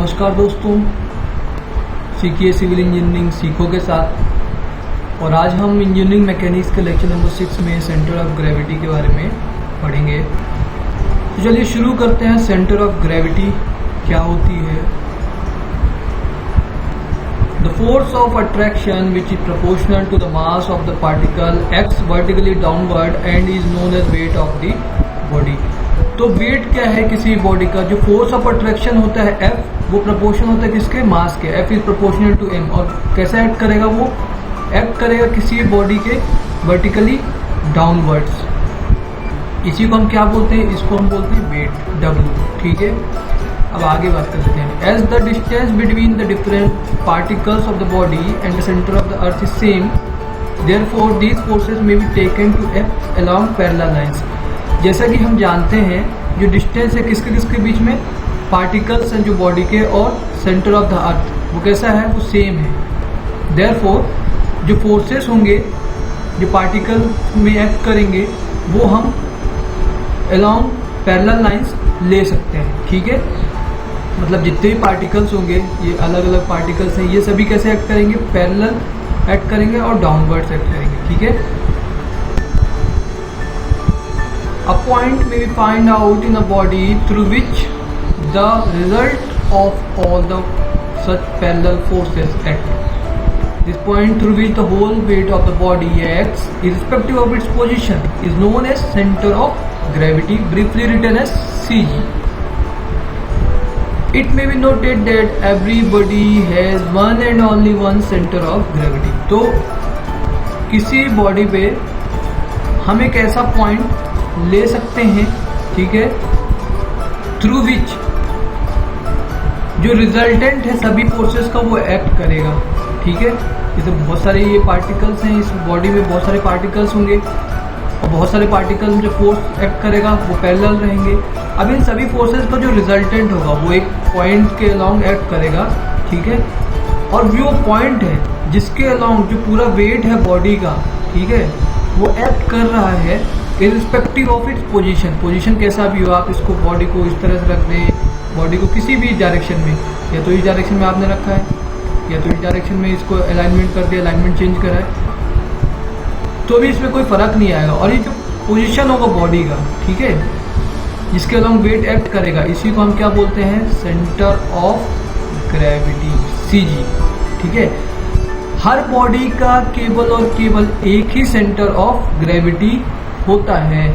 नमस्कार दोस्तों, सीखिए सिविल इंजीनियरिंग सीखो के साथ। और आज हम इंजीनियरिंग मैकेनिक्स के लेक्चर नंबर 6 में सेंटर ऑफ ग्रेविटी के बारे में पढ़ेंगे। तो चलिए शुरू करते हैं। सेंटर ऑफ ग्रेविटी क्या होती है? The force of attraction which is proportional to the mass of the particle acts vertically downward and is known as weight of the body. तो वेट क्या है किसी बॉडी का? जो फोर्स ऑफ अट्रैक्शन होता है F, वो प्रोपोर्शनल होता है किसके? मास के। F is proportional to M। और कैसे एक्ट करेगा? वो एक्ट करेगा किसी बॉडी के वर्टिकली डाउनवर्ड्स। इसी को हम क्या बोलते हैं? इसको हम बोलते हैं वेट, W। ठीक है, अब आगे बात कर लेते हैं। As the distance between the different particles of the body and the centre of the earth is same, therefore these forces may be taken to act along parallel lines. जैसा कि हम जानते हैं, जो डिस्टेंस है किसके किसके बीच में? पार्टिकल्स हैं जो बॉडी के और सेंटर ऑफ द अर्थ, वो कैसा है? वो सेम है। देयरफॉर जो फोर्सेस होंगे जो पार्टिकल में एक्ट करेंगे वो हम अलोंग पैरेलल लाइंस ले सकते हैं। ठीक है, मतलब जितने भी पार्टिकल्स होंगे, ये अलग अलग पार्टिकल्स हैं, ये सभी कैसे एक्ट करेंगे? पैरेलल एक्ट करेंगे और डाउनवर्ड्स एक्ट करेंगे। ठीक है, a point may be found out in a body through which the result of all the such parallel forces act. This point through which the whole weight of the body acts, irrespective of its position, is known as center of gravity, briefly written as CG. It may be noted that everybody has one and only one center of gravity. तो किसी body पे हम एक ऐसा point ले सकते हैं, ठीक है, थ्रू विच जो रिजल्टेंट है सभी फोर्सेस का वो एक्ट करेगा। ठीक है, जैसे बहुत सारे ये पार्टिकल्स हैं, इस बॉडी में बहुत सारे पार्टिकल्स होंगे और बहुत सारे पार्टिकल्स में जो फोर्स एक्ट करेगा वो पैरेलल रहेंगे। अब इन सभी फोर्सेस का जो रिजल्टेंट होगा वो एक पॉइंट के अलोंग एक्ट करेगा। ठीक है, और जो पॉइंट है जिसके अलोंग जो पूरा वेट है बॉडी का, ठीक है, वो एक्ट कर रहा है irrespective of its position. Position कैसा भी हो, आप इसको बॉडी को इस तरह से रख दें, बॉडी को किसी भी डायरेक्शन में, या तो इस डायरेक्शन में आपने रखा है या तो इस डायरेक्शन में इसको अलाइनमेंट कर दिया, अलाइनमेंट चेंज करा है, तो भी इसमें कोई फर्क नहीं आएगा। और ये जो पोजीशन होगा बॉडी का, ठीक है, जिसके अलोंग वेट एक्ट करेगा, इसी को हम क्या बोलते हैं? Centre of gravity, CG। ठीक है, हर बॉडी का केवल और केवल एक ही सेंटर ऑफ ग्रेविटी होता है।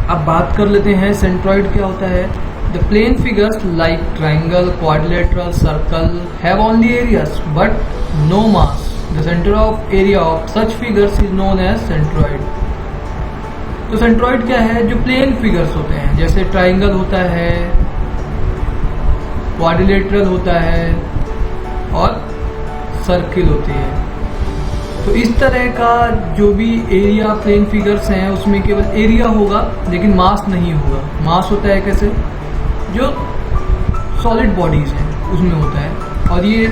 अब बात कर लेते हैं सेंट्रॉइड क्या होता है। The plane figures like triangle, quadrilateral, circle have only areas but no mass. The centre of area of such figures is known as centroid. तो सेंट्रॉइड क्या है? जो प्लेन फिगर्स होते हैं, जैसे ट्राइंगल होता है, क्वाड्रिलेटरल होता है और सर्किल होती है। तो इस तरह का जो भी एरिया प्लेन फिगर्स हैं उसमें केवल एरिया होगा लेकिन मास नहीं होगा। मास होता है कैसे? जो सॉलिड बॉडीज हैं उसमें होता है, और ये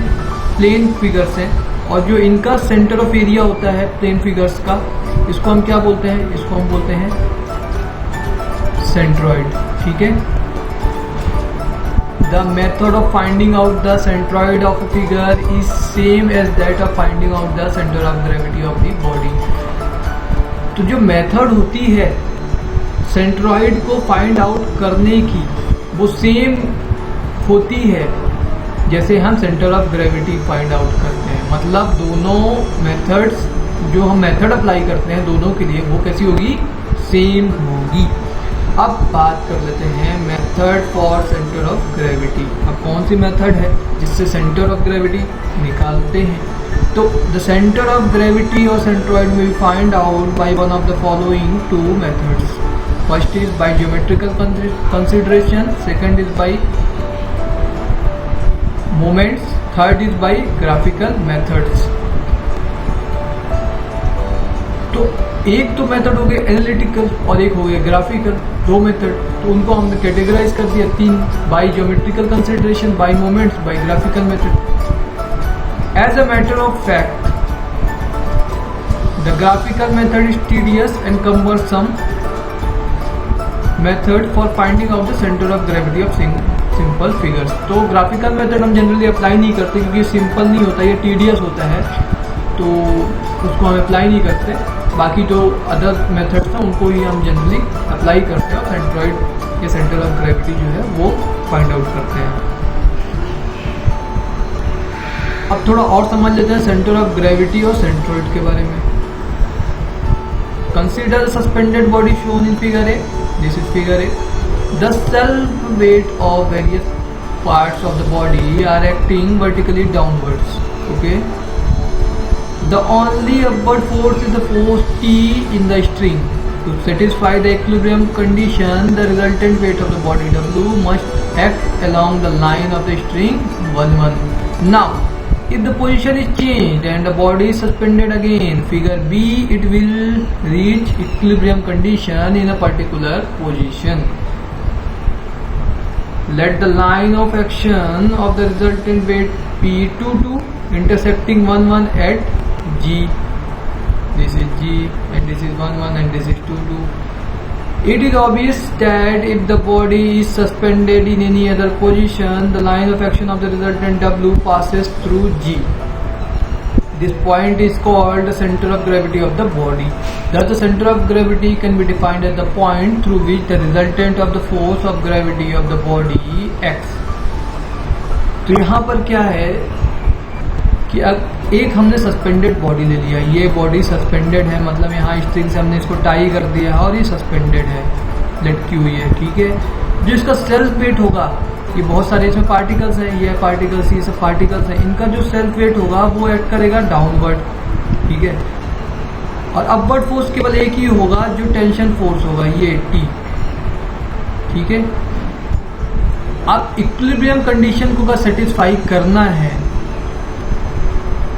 प्लेन फिगर्स हैं, और जो इनका सेंटर ऑफ एरिया होता है प्लेन फिगर्स का, इसको हम क्या बोलते हैं? इसको हम बोलते हैं सेंट्रॉइड। ठीक है, The method of finding out the centroid of a figure is same as that of finding out the center of gravity of the body. तो जो मेथड होती है सेंट्रॉइड को फाइंड आउट करने की, वो सेम होती है जैसे हम centre of gravity find out करते हैं। मतलब दोनों मेथड्स जो हम मेथड अप्लाई करते हैं दोनों के लिए, वो कैसी होगी? सेम होगी। अब बात कर लेते हैं method for centre of gravity. अब कौन सी मेथड है जिससे सेंटर ऑफ ग्रेविटी निकालते हैं? तो द सेंटर ऑफ ग्रेविटी और सेंट्रॉइड में be find out by one of the following two methods. First is by geometrical consideration, second is by moments, third is by graphical methods. तो एक तो method हो गया एनालिटिकल और एक हो गया ग्राफिकल, दो मेथड। तो उनको हमने कैटेगराइज कर दिया तीन: by geometrical consideration, by moments, by graphical method. As a matter of fact, the graphical method is tedious and cumbersome method for finding out the centre of gravity of simple figures. तो graphical method हम generally apply नहीं करते क्योंकि simple नहीं होता, ये tedious होता है, तो उसको हम अप्लाई नहीं करते। बाकी जो अदर मेथड्स हैं उनको ही हम जनरली अप्लाई करते हैं और सेंट्रॉइड के सेंटर ऑफ ग्रेविटी जो है वो फाइंड आउट करते हैं। अब थोड़ा और समझ लेते हैं सेंटर ऑफ ग्रेविटी और सेंट्रॉइड के बारे में। Consider suspended body shown in figure A, this is figure A. The self weight of various parts of the body are acting vertically downwards. Okay. The only upward force is the force T in the string. To satisfy the equilibrium condition, the resultant weight of the body W must act along the line of the string 1-1. Now, if the position is changed and the body is suspended again, figure B, it will reach equilibrium condition in a particular position. Let the line of action of the resultant weight P22 intersecting 1-1 at G. This is G and this is 1-1 and this is 2-2. It is obvious that if the body is suspended in any other position, the line of action of the resultant W passes through G. This point is called the center of gravity of the body. Thus, the center of gravity can be defined as the point through which the resultant of the force of gravity of the body acts. तो यहाँ पर क्या है कि अब एक हमने suspended body ले लिया, ये बॉडी सस्पेंडेड है, मतलब यहाँ स्ट्रिंग से हमने इसको टाई कर दिया है और ये सस्पेंडेड है, लटकी हुई है, ठीक है। जो इसका सेल्फ वेट होगा, ये बहुत सारे इसमें पार्टिकल्स हैं, ये पार्टिकल्स, ये सब पार्टिकल्स हैं, इनका जो सेल्फ वेट होगा वो एक्ट करेगा डाउनवर्ड, ठीक है। और अपवर्ड फोर्स केवल एक ही होगा जो टेंशन फोर्स होगा, ये T, ठीक है। अब इक्विलिब्रियम कंडीशन को सेटिस्फाई करना है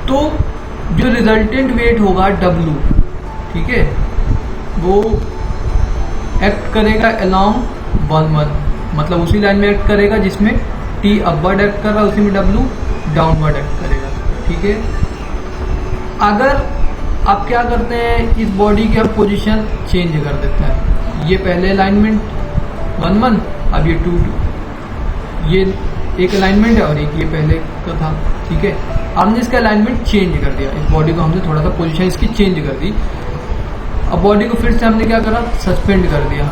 तो जो रिजल्टेंट वेट होगा W, ठीक है, वो एक्ट करेगा अलोंग 1-1, मतलब उसी लाइन में एक्ट करेगा जिसमें T अपवर्ड एक्ट कर रहा है, उसी में W डाउनवर्ड एक्ट करेगा, ठीक है। अगर आप क्या करते हैं, इस बॉडी की आप पोजीशन चेंज कर देते हैं, ये पहले अलाइनमेंट 1-1, अब ये 2-2, ये एक अलाइनमेंट है और एक ये पहले का था, ठीक है। हमने इसका अलाइनमेंट चेंज कर दिया, इस बॉडी को हमने थोड़ा सा पोजीशन इसकी चेंज कर दी। अब बॉडी को फिर से हमने क्या करा, सस्पेंड कर दिया।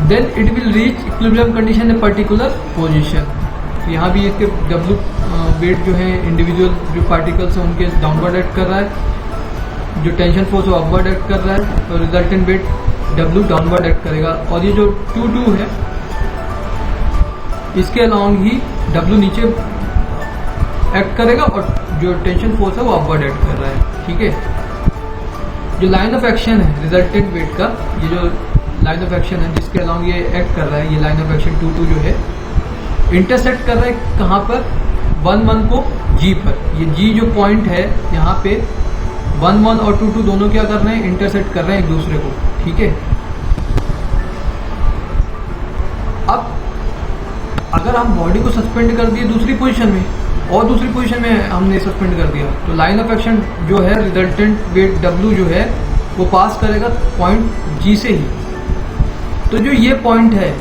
Then it will reach equilibrium condition a particular position. तो यहाँ भी इसके W वेट जो है इंडिविजुअल जो पार्टिकल्स हैं उनके डाउनवर्ड एक्ट कर रहा है, जो टेंशन फोर्स वो अपवर्ड एक्ट कर रहा है, और resultant weight W downward act करेगा। और ये जो 2-2 है इसके अलॉन्ग ही W नीचे एक्ट करेगा और जो टेंशन फोर्स है वो अपवर्ड एक्ट कर रहा है, ठीक है। जो लाइन ऑफ एक्शन है रिजल्टेंट वेट का, ये जो लाइन ऑफ एक्शन है जिसके अलॉन्ग ये एक्ट कर रहा है, ये लाइन ऑफ एक्शन 2-2 जो है इंटरसेक्ट कर रहा है कहाँ पर, 1-1 को G पर। ये G जो पॉइंट है यहाँ पे 1-1 और 2-2 दोनों क्या कर रहे हैं, इंटरसेक्ट कर रहे हैं एक दूसरे को, ठीक है। अब अगर हम बॉडी को सस्पेंड कर दिए दूसरी पोजीशन में और दूसरी पोजीशन में हमने सस्पेंड कर दिया, तो लाइन ऑफ एक्शन जो है रिजल्टेंट वेट W जो है वो पास करेगा पॉइंट G से ही। तो जो ये पॉइंट है,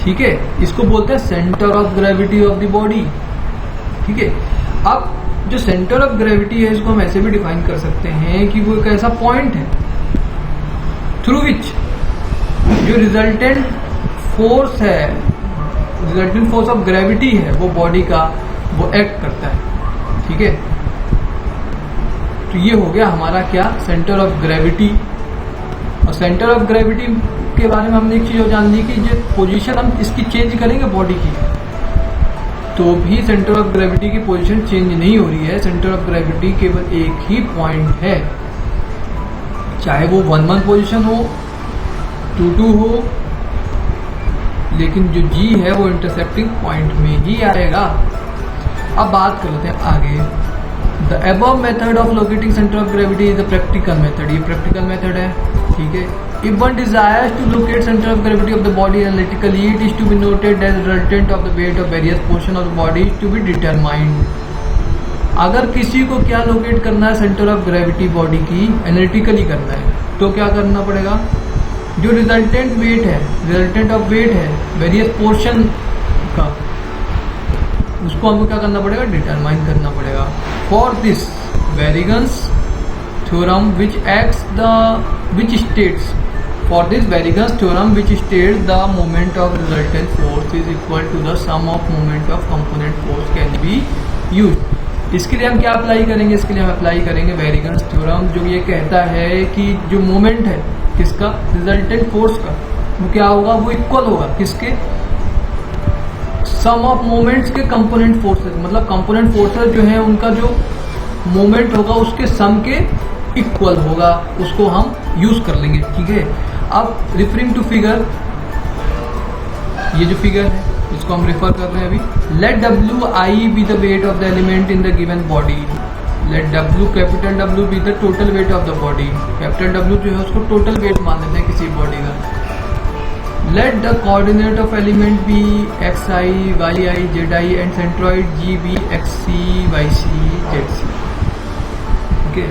ठीक है, इसको बोलते हैं centre of gravity of the body, ठीक है। अब जो सेंटर ऑफ ग्रेविटी है इसको हम ऐसे भी डिफाइन कर सकते हैं कि वो एक ऐसा पॉइंट है थ्रू विच जो रिजल्टेंट फोर्स है, रिजल्टेंट फोर्स ऑफ ग्रेविटी है वो बॉडी का वो एक्ट करता है, ठीक है। तो ये हो गया हमारा क्या, सेंटर ऑफ ग्रेविटी। और सेंटर ऑफ ग्रेविटी के बारे में हमने एक चीज और जान ली कि जो पोजीशन हम इसकी चेंज करेंगे बॉडी की तो भी सेंटर ऑफ ग्रेविटी की पोजीशन चेंज नहीं हो रही है। सेंटर ऑफ ग्रेविटी केवल एक ही पॉइंट है, चाहे वो 1-1 पोजीशन हो, 2-2 हो, लेकिन जो G है वो इंटरसेप्टिंग पॉइंट में ही आएगा। अब बात कर लेते हैं आगे। The above method of locating centre of gravity is the practical method. ये प्रैक्टिकल मेथड है, ठीक है। If one desires to locate center of gravity of the body analytically, it is to be noted that the resultant of the weight of various portion of the body is to be determined. अगर किसी को क्या locate करना है centre of gravity body की, analytically करना है, तो क्या करना पड़ेगा, जो रिजल्टेंट वेट है, रिजल्टेंट ऑफ वेट है वेरियस पोर्शन का, उसको हमको क्या करना पड़ेगा, डिटरमाइन करना पड़ेगा। For this Varignon's theorem which states for this Varignon's theorem which states the moment of resultant force is equal to the sum of moment of component force can be use. इसके लिए हम क्या apply करेंगे, इसके लिए हम apply करेंगे वेरिगन्स theorem, जो ये कहता है कि जो मोमेंट है किसका, रिजल्टेंट फोर्स का, वो क्या होगा, वो इक्वल होगा किसके, सम ऑफ मोमेंट्स के कंपोनेंट फोर्सेस, मतलब कंपोनेंट फोर्सेस जो है उनका जो मोमेंट होगा उसके सम के इक्वल होगा, उसको हम यूज कर लेंगे। ठीक है, अब रिफरिंग टू फिगर, ये जो फिगर है इसको हम रेफर कर रहे हैं अभी। Let W I be the weight of the element in the given body, let W capital W be the total weight of the body, capital W जो है उसको टोटल वेट मान लेते हैं किसी बॉडी का। Let the coordinate of element be X I Y I Z I and centroid G be X C Y C Z C. Okay,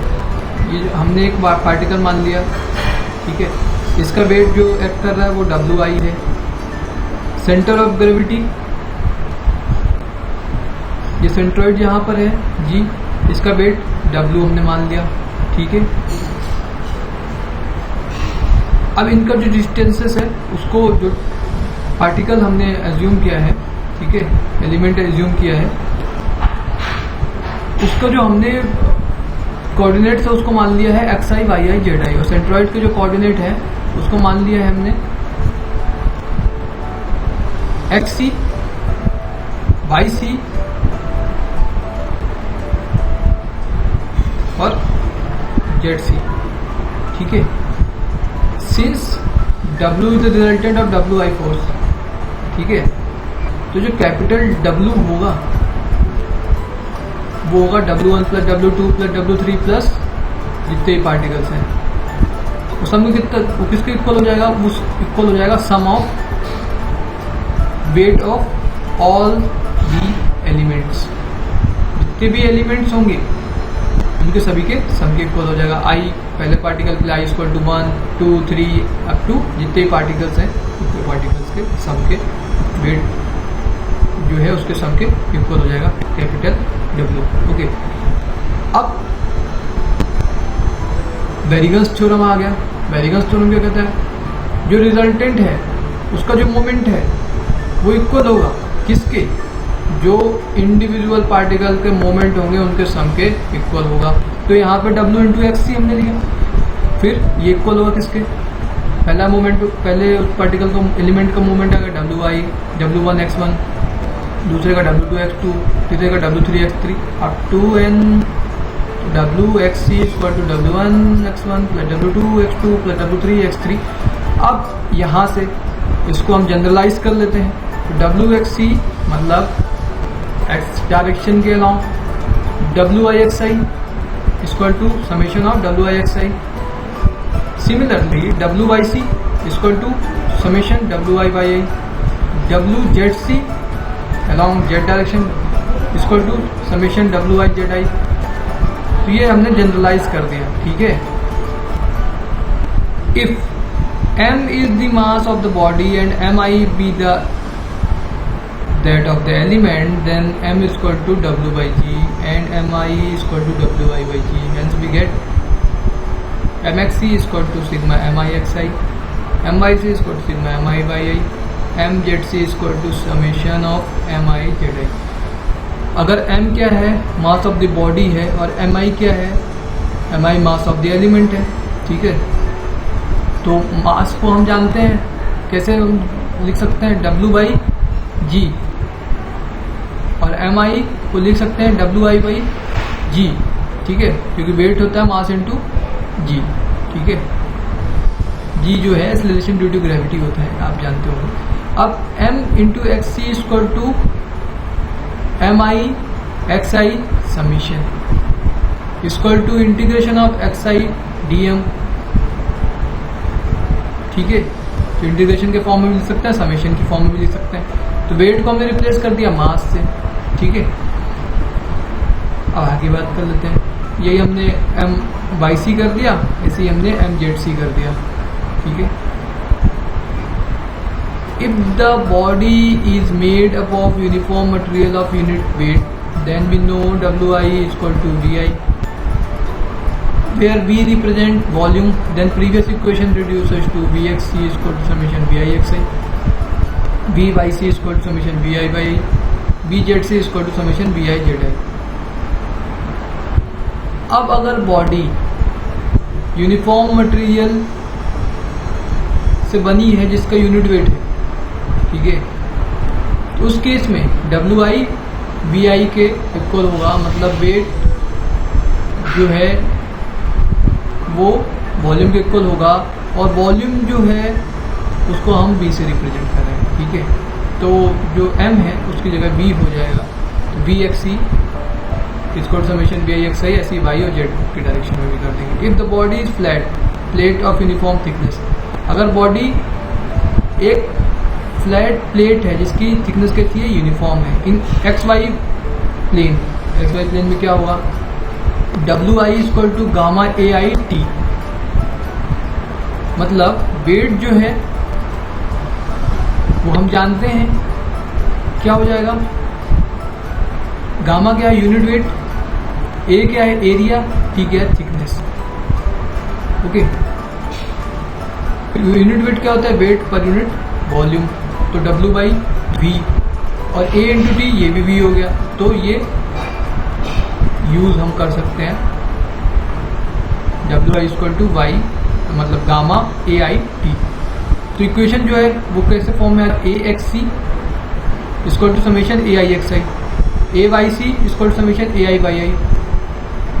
ये जो हमने एक पार्टिकल मान लिया, ठीक है, इसका वेट जो एक्ट कर रहा है वो डब्ल्यू आई है। सेंटर ऑफ ग्रेविटी, ये सेंट्रॉइड यहाँ पर है जी, इसका वेट डब्ल्यू हमने मान लिया। ठीक है, अब इनका जो डिस्टेंसेस है उसको, जो पार्टिकल हमने एज्यूम किया है, ठीक है, एलिमेंट एज्यूम किया है, उसका जो हमने कोऑर्डिनेट है उसको मान लिया है X I Y I Z I, और सेंट्रॉइड के जो कोऑर्डिनेट है उसको मान लिया है हमने एक्स सी वाई सी और जेड सी। ठीक है, since W is the resultant of W I force, ठीक है, तो जो कैपिटल W होगा वो होगा W1 plus W2 plus W3 plus जितने पार्टिकल्स हैं, वो सब में कितना, वो किसके इक्वल हो जाएगा, उस इक्वल हो जाएगा sum of weight of all the elements, जितने भी एलिमेंट्स होंगे उनके सभी के सम के इक्वल हो जाएगा। आई पहले पार्टिकल के लिए I equal to 1 2 3 up to जितने पार्टिकल्स हैं उतने पार्टिकल्स के सम के वेट जो है उसके सम के इक्वल हो जाएगा कैपिटल W। ओके, अब वेरिगन्स थ्योरम आ गया। वेरिगन्स थ्योरम क्या कहता है, जो रिजल्टेंट है उसका जो मोमेंट है वो इक्वल होगा किसके, जो इंडिविजुअल पार्टिकल के मोमेंट होंगे उनके सम के इक्वल होगा। तो यहाँ पे W इंटू एक्स सी हमने लिया, फिर ये इक्वल होगा किसके, पहला मोमेंट, पहले उस पार्टिकल का एलिमेंट का मोमेंट आएगा W1 x1, दूसरे का W2 x2, तीसरे का W3 x3 up to n W x c equal to W1 x1 plus W2 x2 plus W3 x3। अब यहाँ से इसको हम जनरलाइज कर लेते हैं, तो W x c मतलब x डायरेक्शन के along W I x i equal to summation of W I x i। Similarly W y c equal to summation W I y i। W z c along z direction equal to summation W I z i। तो ये हमने generalise कर दिया। ठीक है, if m is the mass of the body and mi be that of the element, then m is equal to W by g and mi is equal to W I by g. Hence we get mxc is equal to sigma mi xi, mic is equal to sigma mi by I, mzc is equal to summation of mi zi। अगर m क्या है, मास of the body है, और mi क्या है, mi mass of the element है। ठीक है, तो मास को हम जानते हैं, कैसे लिख सकते हैं, W बाई जी, और mi को लिख सकते हैं WI बाई जी। ठीक है, क्योंकि वेट होता है मास इंटू जी। ठीक है, जी जो है एक्सेलरेशन ड्यू टू ग्रेविटी होता है, आप जानते हो। अब m into X C equal to mi xi summation equal to integration of xi dm। ठीक है, तो इंटीग्रेशन के फॉर्म में भी लिख सकते हैं, समेशन की फॉर्म में भी लिख सकते हैं। तो वेट को हमने रिप्लेस कर दिया मास से। ठीक है, अब आगे बात कर लेते हैं। यही हमने m y c कर दिया, ऐसे ही हमने m z c कर दिया। ठीक है, If the body is made up of uniform material of unit weight, then we know Wi is equal to Vi, where V represent volume. Then previous equation reduces to Vxc is equal to summation Vixi, Vyc is equal to summation Vi by I, Vzc is equal to summation Vizi. अब अगर body uniform material से बनी है जिसका unit weight है, ठीक है, तो उस केस में Wi Vi के इक्वल होगा, मतलब वेट जो है वो वॉल्यूम के इक्वल होगा, और वॉल्यूम जो है उसको हम V से रिप्रेजेंट कर रहे हैं, ठीक है। तो जो M है उसकी जगह V हो जाएगा, तो Vxc इसको समेशन Vixi ऐसी y और z की डायरेक्शन में भी कर देंगे। If the body is flat plate of uniform thickness, अगर बॉडी एक फ्लैट प्लेट है जिसकी थिकनेस कैसी है, यूनिफॉर्म है, इन XY प्लेन में क्या होगा, Wi equal to gamma AI T, मतलब वेट जो है वो हम जानते हैं क्या हो जाएगा, गामा क्या है, यूनिट वेट, ए क्या है, एरिया, ठीक है, थिकनेस, ओके। यूनिट वेट क्या होता है, वेट पर यूनिट वॉल्यूम, तो W बाई V, और A इंटू टी ये भी V हो गया, तो ये यूज हम कर सकते हैं Wi इक्वल टू Y, मतलब गामा AI T। तो इक्वेशन जो है वो कैसे फॉर्म में, AXC equal to summation AIXI, AYC equal to summation AI Y I.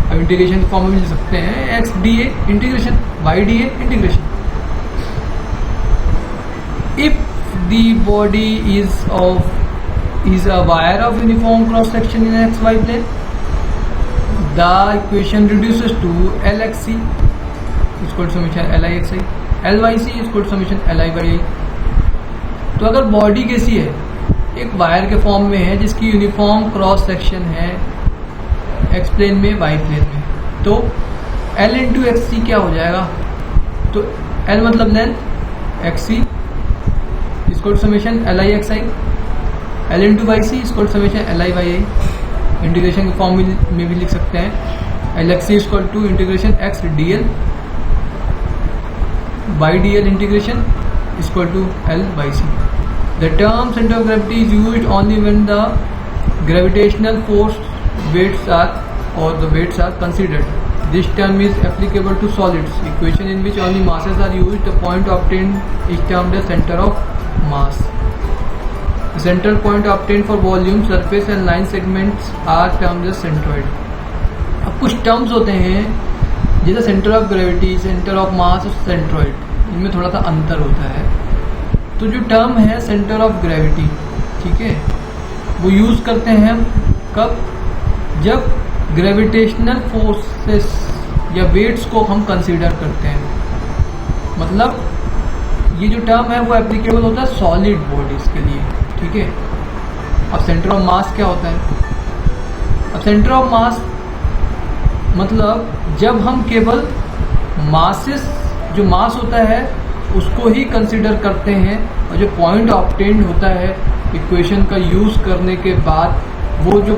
अब इंटीग्रेशन के फॉर्म में मिल सकते हैं, XDA integration, YDA integration. If the body is a wire of uniform cross section in XY plane, the equation reduces to LXC equal to summation LIXI, LYC equal to summation LI by I। तो अगर body कैसी है, एक wire के form में है जिसकी uniform cross section है एक्स प्लेन में, वाई प्लेन में, तो L इंटू एक्स क्या हो जाएगा, तो L मतलब length, XC equal to summation LIXI, L into Y C equal to summation LI Y I. Integration के फॉर्म में भी लिख सकते हैं, LXC equal to integration X DL by DL integration equal to L Y C. The term center of gravity is used only when the gravitational force weights are considered. This term is applicable to solids. Equation in which only masses are used. The point obtained is termed the center of mass. The central point obtained for volume, surface and line segments are termed the centroid. अब कुछ terms होते हैं जैसे centre of gravity, centre of mass और centroid, इनमें थोड़ा सा अंतर होता है। तो जो टर्म है सेंटर ऑफ ग्रेविटी, ठीक है, वो यूज़ करते हैं हम कब, जब ग्रेविटेशनल फोर्सेस या वेट्स को हम कंसीडर करते हैं। मतलब ये जो टर्म है वो एप्लीकेबल होता है सॉलिड बॉडीज के लिए, ठीक है। अब सेंटर ऑफ मास क्या होता है, अब सेंटर ऑफ मास मतलब जब हम केवल मासेस, जो मास होता है उसको ही कंसिडर करते हैं, और जो पॉइंट ऑब्टेन्ड होता है इक्वेशन का यूज़ करने के बाद, वो जो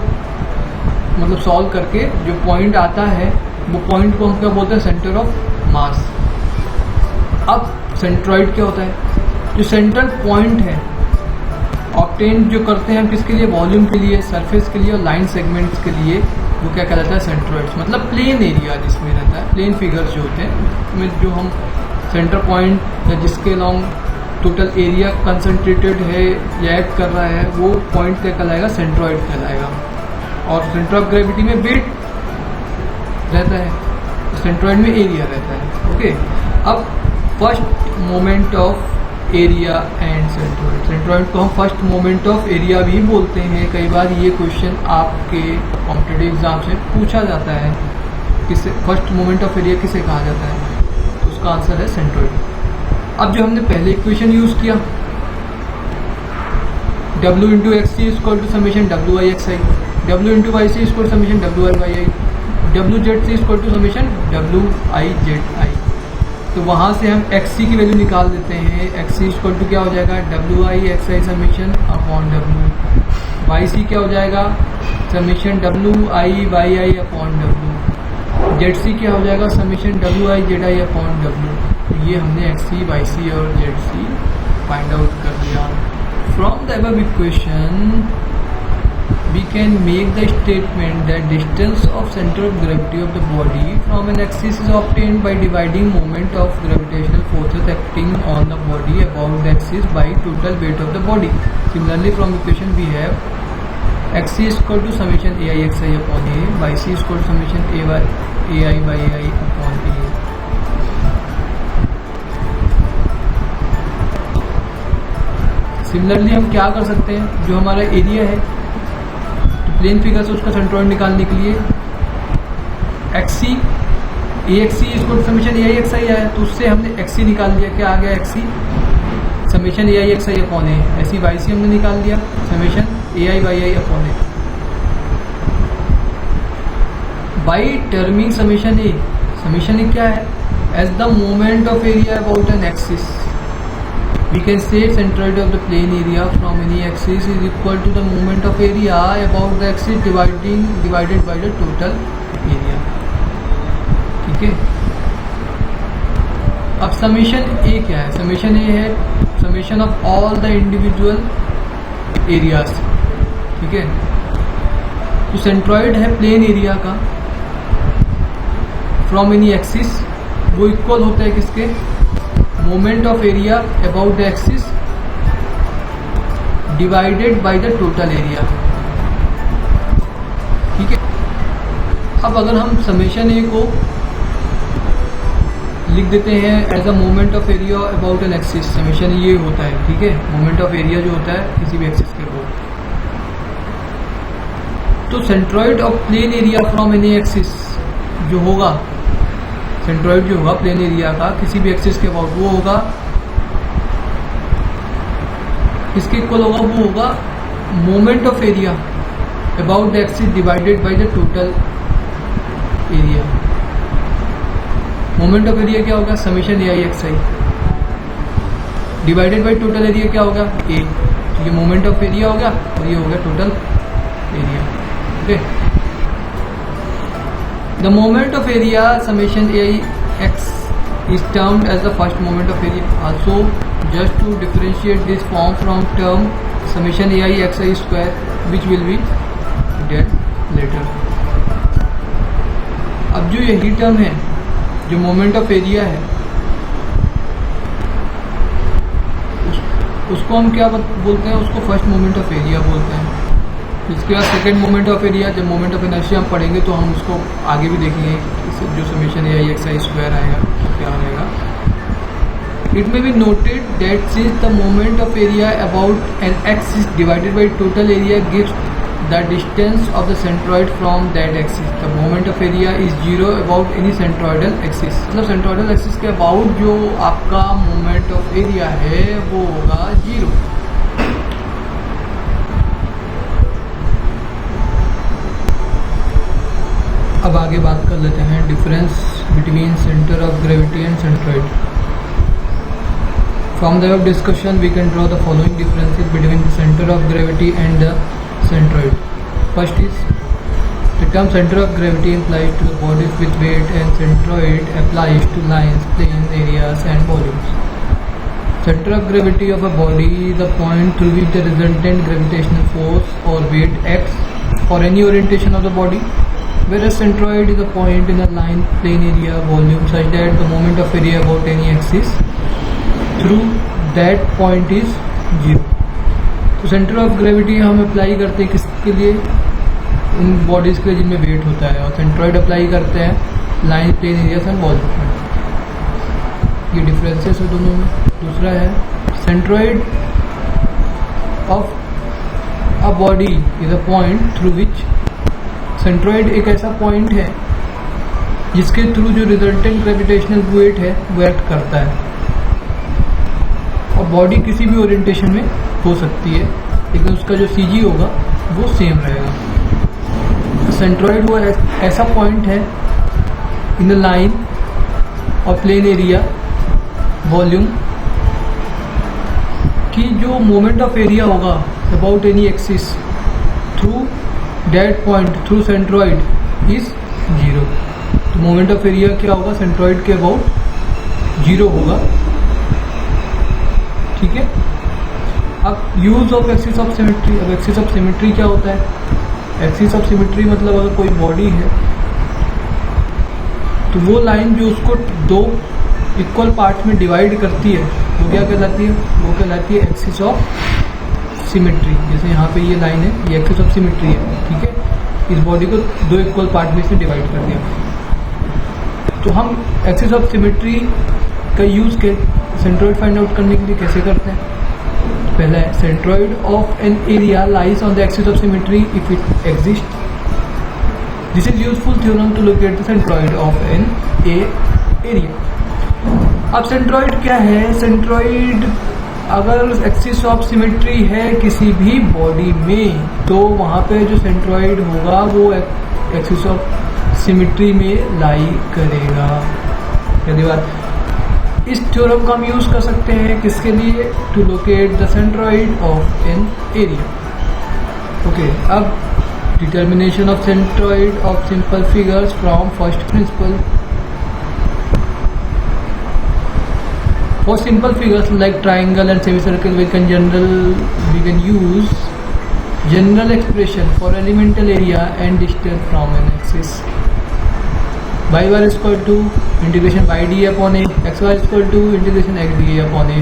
मतलब सॉल्व करके जो पॉइंट आता है वो पॉइंट को हम क्या बोलते हैं, सेंटर ऑफ मास। अब सेंट्रॉइड क्या होता है, जो सेंट्रल पॉइंट है ऑब्टेन जो करते हैं हम किसके लिए, वॉल्यूम के लिए, सरफेस के लिए और लाइन सेगमेंट्स के लिए, वो क्या कहलाता है, सेंट्रॉइड्स। मतलब प्लेन एरिया जिसमें रहता है, प्लेन फिगर्स जो होते हैं उसमें जो हम सेंटर पॉइंट या जिसके लॉन्ग टोटल एरिया कंसंट्रेटेड है या एक्ट कर रहा है, वो पॉइंट क्या कहलाएगा, सेंट्रॉइड कहलाएगा। और सेंटर ऑफ ग्रेविटी में वेट रहता है, तो सेंट्रॉइड में एरिया रहता है, ओके। अब first moment of area and centroid, centroid को हम फर्स्ट मोमेंट ऑफ एरिया भी बोलते हैं। कई बार ये क्वेश्चन आपके कॉम्पिटिटिव एग्जाम से पूछा जाता है, किसे फर्स्ट मोमेंट ऑफ एरिया किसे कहा जाता है, तो उसका आंसर है सेंट्रॉइड। अब जो हमने पहले इक्वेशन यूज किया, W into X C equal to summation W I x I, W into Y C equal to summation W I Y I, W Z C equal to summation W I Z I. तो वहाँ से हम x सी की value निकाल देते हैं। X C equal to क्या हो जाएगा, W I x I summation upon W. Y C क्या हो जाएगा, summation W I Y I upon W. Z C क्या हो जाएगा, summation W I Z I upon W. तो ये हमने एक्स सी वाई सी और जेड सी फाइंड आउट कर दिया। From the above equation we can make the statement that distance of center of gravity of the body from an axis is obtained by dividing moment of gravitational forces acting on the body about the axis by total weight of the body. Similarly, from equation we have x c is equal to summation a i x i upon a, y c is equal to summation a i by a i upon a. Similarly हम क्या कर सकते हैं, जो हमारा area है plane figure से उसका सेंट्रोइड निकालने के लिए एक्स सी ए एक्स सी इसको समीशन ए आई एक्स आई आया, तो उससे हमने एक्स सी निकाल दिया। क्या आ गया, x c summation a i x i upon a. ऐसी वाई सी हमने निकाल दिया, summation a i Y I upon a. By terming summation a क्या है, as the moment of area about an axis we can say centroid of the plane area from any axis is equal to the moment of area about the axis divided by the total area। ठीक है, अब summation a क्या है, summation ए है summation of all the individual areas. ठीक है, तो centroid है प्लेन एरिया का फ्रॉम एनी एक्सिस, वो इक्वल होता है किसके, moment of area about the axis divided by the total area. ठीक है, अब अगर हम समेशन ए को लिख देते हैं as a moment of area about an axis, summation ये होता है। ठीक है, मोमेंट ऑफ एरिया जो होता है किसी भी एक्सिस के ऊपर, तो centroid of plain area from any axis जो होगा, सेंट्रॉइड जो होगा प्लेन एरिया का किसी भी एक्सिस के अबाउट, वो होगा इसके इक्वल होगा, वो होगा moment of area about the axis divided by the total area. Moment of area क्या होगा, summation a i x I divided by total area क्या होगा, ए। तो ये मोमेंट ऑफ एरिया हो गया और ये हो गया total area. Okay, the moment of area summation ai x is termed as the first moment of area. Also, just to differentiate this form from term summation ai xi square, which will be dead later. अब जो यही term है जो moment of area है, उसको हम क्या बोलते हैं, उसको फर्स्ट मोमेंट ऑफ एरिया बोलते हैं। इसके बाद सेकेंड मोमेंट ऑफ एरिया, जब मोमेंट ऑफ इनर्शिया हम पढ़ेंगे तो हम उसको आगे भी देखेंगे, जो summation a i x I square आएगा तो क्या रहेगा। It may be noted that since the moment of area about an axis divided by total area gives the distance of the centroid from that axis, the moment of area is zero about any centroidal axis. मतलब centroidal axis के about जो आपका moment of area है वो होगा zero. अब आगे बात कर लेते हैं difference between centre of gravity and centroid. From the above discussion we can draw the following differences between the centre of gravity and the centroid. First is the term centre of gravity implies to the bodies with weight and centroid applies to lines, planes, areas and volumes. Center of gravity of a body is the point through which the resultant gravitational force or weight acts for any orientation of the body, whereas centroid is a point in a line, plane, area, volume such that the moment of area about any axis through that point is zero. तो centre of gravity हम apply करते हैं किसके लिए, उन bodies के लिए जिनमें वेट होता है, और सेंट्रॉइड अप्लाई करते हैं line, plane, area and volume में। ये डिफरेंसेस है दोनों में। दूसरा है centroid of a body is a point through which, centroid एक ऐसा पॉइंट है जिसके थ्रू जो रिजल्टेंट ग्रेविटेशनल वेट है वो एक्ट करता है, और बॉडी किसी भी ओरिएंटेशन में हो सकती है, लेकिन उसका जो सीजी होगा वो सेम रहेगा। सेंट्रॉइड वो ऐसा पॉइंट है इन द लाइन और प्लेन एरिया वॉल्यूम की जो मोमेंट ऑफ एरिया होगा about any axis through that point through centroid is 0। तो मोमेंट ऑफ एरिया क्या होगा, सेंट्रॉइड के अबाउट 0 होगा। ठीक है। अब use of axis of symmetry. अब एक्सिस ऑफ सिमेट्री क्या होता है? एक्सिस ऑफ सिमेट्री मतलब अगर कोई बॉडी है तो वो लाइन जो उसको दो इक्वल पार्ट में डिवाइड करती है वो क्या कहलाती है? वो कहलाती है एक्सिस ऑफ सिमेट्री। जैसे यहाँ पे ये लाइन है, ये एक्सिस ऑफ सिमेट्री है। ठीक है। इस बॉडी को दो इक्वल पार्ट में से डिवाइड कर दिया। तो हम एक्सिस ऑफ सिमेट्री का यूज के सेंट्रॉइड फाइंड आउट करने के लिए कैसे करते हैं? पहला है centroid of an area lies on the axis of symmetry if it exist. This is useful theorem to locate the centroid of an area. अब सेंट्रॉइड क्या है? सेंट्रॉइड अगर एक्सिस ऑफ सिमेट्री है किसी भी बॉडी में तो वहां पे जो सेंट्रॉइड होगा वो एक्सिस ऑफ सिमेट्री में लाई करेगा। पहली बात, इस थ्योरम को हम यूज कर सकते हैं किसके लिए? To locate the centroid of an area. Okay. अब determination of centroid of simple figures from first principle. For simple figures like triangle and semicircle, we can use general expression for elemental area and distance from an axis. Y bar is equal to integration y dA upon a, x bar is equal to integration x dA upon a।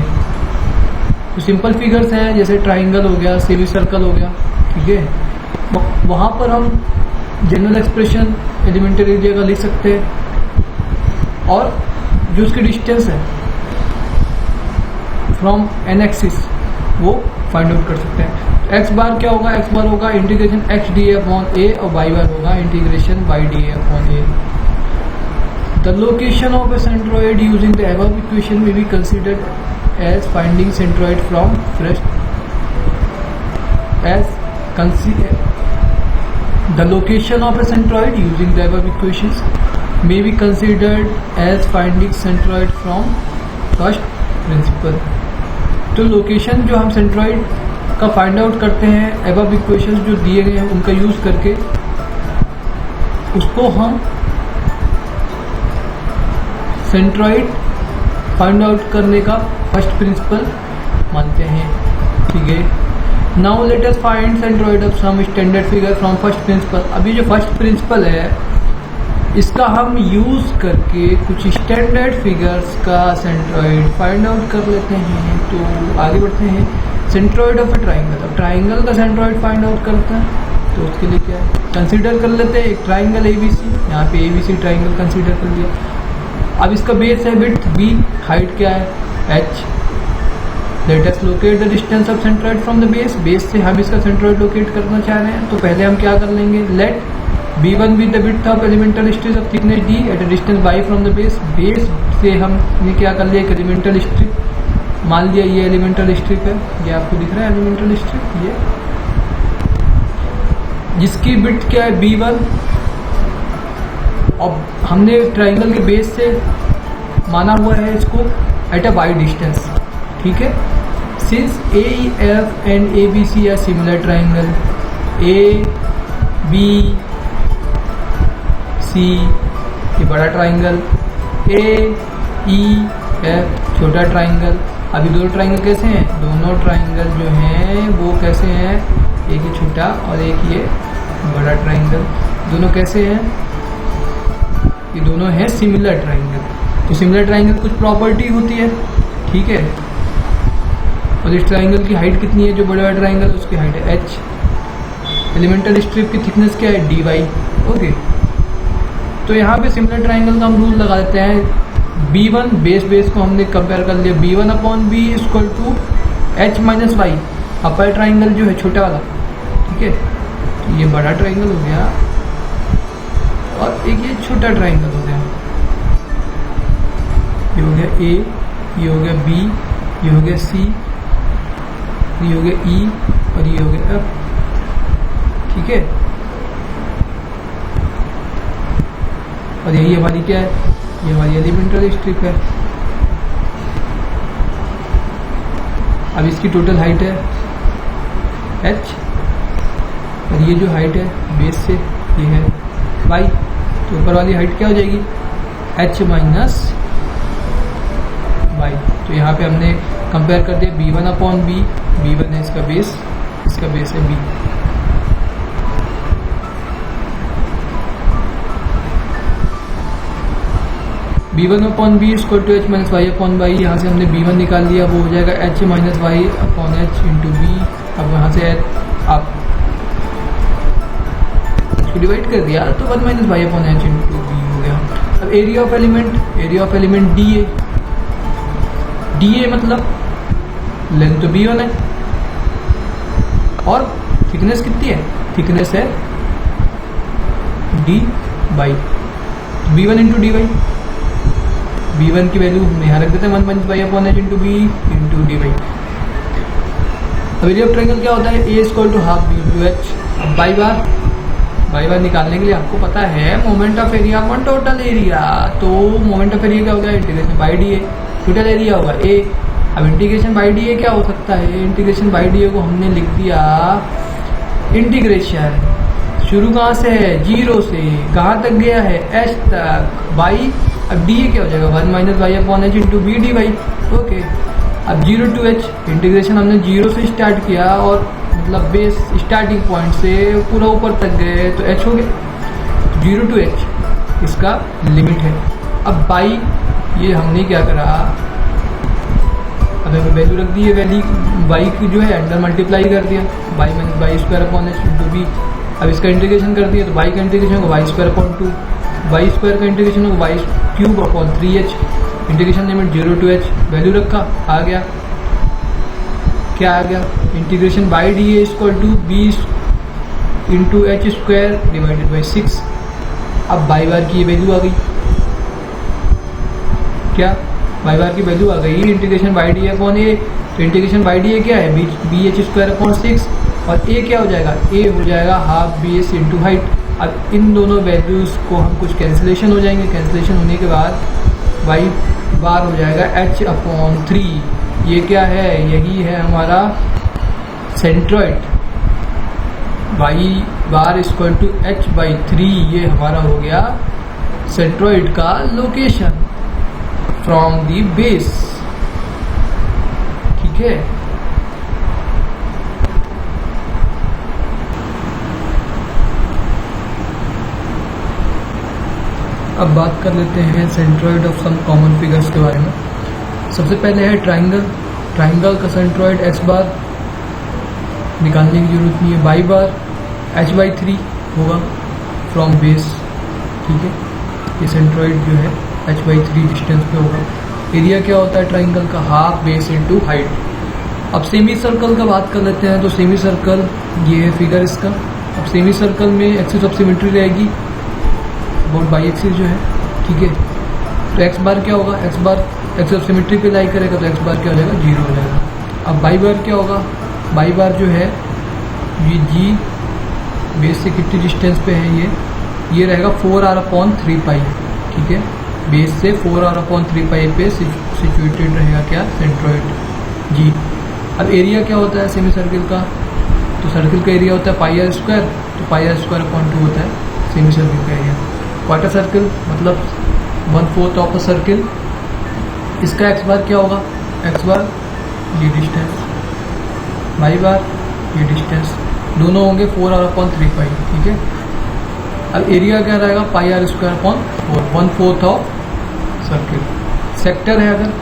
तो simple figures हैं जैसे triangle हो गया, semi circle हो गया। ठीक है। वहाँ पर हम जनरल एक्सप्रेशन एलिमेंटल एरिया का लिख सकते हैं और जो उसकी डिस्टेंस है फ्रॉम एन एक्सिस वो फाइंड आउट कर सकते हैं। एक्स बार क्या होगा? एक्स बार होगा integration x d a upon a और वाई बार होगा integration y d a upon a. The location of a centroid using the above equation may be considered as finding centroid from first the location of a centroid using the above equations may be considered as finding centroid from first principle। तो location जो हम centroid का find out करते हैं above equations जो दिए गए हैं उनका यूज करके उसको हम सेंट्रॉइड फाइंड आउट करने का फर्स्ट प्रिंसिपल मानते हैं। ठीक है। Now let us find centroid of some standard figure from first principle. अभी जो फर्स्ट प्रिंसिपल है इसका हम यूज करके कुछ स्टैंडर्ड फिगर्स का सेंट्रॉइड फाइंड आउट कर लेते हैं। तो आगे बढ़ते हैं। Centroid of A triangle. अब ट्राइंगल का सेंट्रॉइड फाइंड आउट करता है तो उसके लिए क्या है? कंसीडर कर लेते हैं एक ट्राइंगल एबीसी। यहाँ पे एबीसी ट्राइंगल कंसीडर कर लिया। अब इसका बेस है विड्थ बी, हाइट क्या है? H. Let us locate the distance of centroid from the base. Base से हम इसका सेंट्रॉइड लोकेट करना चाह रहे हैं तो पहले हम क्या कर लेंगे? Let B1 with the width of elemental strip of thickness D at a distance y from the base। Base से हमने क्या कर लिया? एक एलिमेंटल स्ट्रिप मान लिया, ये एलिमेंटल स्ट्रिप है, ये आपको दिख रहा है एलिमेंटल स्ट्रिप, ये जिसकी विड्थ क्या है? B1। अब हमने ट्राइंगल के बेस से माना हुआ है इसको एट अ y डिस्टेंस। ठीक है। Since AEF and ABC are similar triangle, AB ये बड़ा ट्राइंगल, AEF छोटा ट्राइंगल। अभी दोनों ट्राइंगल कैसे हैं? दोनों ट्राइंगल जो हैं वो कैसे हैं? एक ये छोटा और एक ये बड़ा ट्राइंगल। दोनों कैसे हैं? ये दोनों हैं सिमिलर ट्राइंगल। तो सिमिलर ट्राइंगल कुछ प्रॉपर्टी होती है। ठीक है। और इस ट्राइंगल की हाइट कितनी है? जो बड़ा ट्राइंगल है उसकी हाइट है h। एलिमेंटल स्ट्रिप की थिकनेस क्या है? dy। ओके। तो यहाँ पे सिमिलर ट्राइंगल का हम रूल लगा देते हैं। B1 बेस को हमने कंपेयर कर लिया, B1 upon B equal to H minus y. Upper triangle जो है छोटा वाला। ठीक है। तो ये बड़ा ट्राइंगल हो गया और एक ये छोटा ट्राइंगल हो गया। ये हो गया A, ये हो गया B, ये हो गया C, ये हो गया E और ये हो गया F। ठीक है। और यही हमारी क्या है? ये हमारी एलिमेंटल स्ट्रिप है। अब इसकी टोटल हाइट है h, और ये जो हाइट है बेस से ये है y, तो ऊपर वाली हाइट क्या हो जाएगी h माइनस y। तो यहाँ पे हमने कंपेयर कर दिया b1 अपॉन b, b1 है इसका बेस है b। b1 upon B equal to h minus y upon y. यहाँ से हमने b1 निकाल लिया, वो हो जाएगा h minus y upon h into B. अब यहाँ से आप इसको डिवाइड कर दिया तो 1 minus y upon h into B हो गया। अब area of element D A मतलब लेंथ तो b1 है और थिकनेस कितनी है, थिकनेस है D y b1 into D y. b1 की वैल्यू हम यहाँ रख देते हैं 1 minus y upon h into B into D y. अब एरिया ऑफ ट्रायंगल क्या होता है, a equal to half B into H. अब बाई बार निकालने के लिए आपको पता है moment of area upon total area, तो मोमेंट ऑफ एरिया क्या होगा integration by D A, total area होगा a। अब इंटीग्रेशन बाई डी ए क्या हो सकता है, इंटीग्रेशन बाई डी ए को हमने लिख दिया इंटीग्रेशन शुरू कहाँ से है 0 से कहाँ तक गया है h तक बाई। अब डी ए क्या हो जाएगा 1 minus y upon h into B D y. Okay, अब 0 टू h इंटीग्रेशन हमने 0 से स्टार्ट किया और मतलब बेस स्टार्टिंग पॉइंट से पूरा ऊपर तक गए तो h हो गया 0 टू h इसका लिमिट है। अब बाई ये हमने क्या करा, अब हमें वैल्यू रख दी है, वैल्यू बाई की जो है अंडर मल्टीप्लाई कर दिया y minus y squared upon h into B. अब इसका इंटीग्रेशन कर दिया तो बाई का इंटीग्रेशन होगा y squared upon 2, y squared का इंटीग्रेशन होगा y cube upon 3h। Integration limit 0 to h value रखा, आ गया क्या आ गया integration by D A equal to B into H squared divided by 6। अब बाई बार की ये वैल्यू आ गई, क्या बाई बार की वैल्यू आ गई integration by D a upon a. तो इंटीग्रेशन बाई डी ए क्या है बी एच स्क्वायर अपॉन 6 और ए क्या हो जाएगा ए हो जाएगा half base into height. अब इन दोनों वैल्यूज़ को हम कुछ कैंसिलेशन हो जाएंगे, कैंसिलेशन होने के बाद वाई बार हो जाएगा h अपॉन 3। ये क्या है, यही है हमारा centroid, y bar equal to h by 3। ये हमारा हो गया सेंट्रॉइड का लोकेशन फ्रॉम दी बेस। ठीक है, अब बात कर लेते हैं centroid of some common figures के बारे में। सबसे पहले है ट्राइंगल का सेंट्रॉइड x बार निकालने की जरूरत नहीं है, बाई बार h बाई 3 होगा फ्रॉम बेस। ठीक है, ये सेंट्रॉइड जो है h बाई 3 डिस्टेंस पे होगा। एरिया क्या होता है ट्राइंगल का हाफ बेस इनटू हाइट। अब सेमी सर्कल का बात कर लेते हैं, तो सेमी सर्कल ये है फिगर इसका। अब सेमी सर्कल में एक्सिस ऑफ सिमेट्री रहेगी अबाउट बाई एक्सिस जो है। ठीक है, तो एक्स बार क्या होगा, x bar axis of symmetry पे लाई करेगा तो एक्स बार क्या हो जाएगा 0 हो जाएगा। अब बाई बार क्या होगा, बाई बार जो है ये जी बेस से कितनी डिस्टेंस पे है ये रहेगा 4r अपॉन 3 पाई। ठीक है, बेस से 4r अपॉन 3 पाई पे सिचुएटेड रहेगा क्या सेंट्रॉइड जी। अब एरिया क्या होता है सेमी सर्किल का, तो सर्किल का एरिया होता है पाई आर स्क्वायर, तो पाई आर स्क्वायर अपॉन 2 होता है सेमी सर्किल का एरिया। क्वार्टर सर्किल मतलब 1/4 ऑफ अ सर्किल, इसका एक्स बार क्या होगा, एक्स बार ये डिस्टेंस, वाई बार ये डिस्टेंस, दोनों होंगे 4r अपॉन 3 पाई। ठीक है, अब एरिया क्या रहेगा pi r square upon 4, 1/4 of circle. Sector है, अगर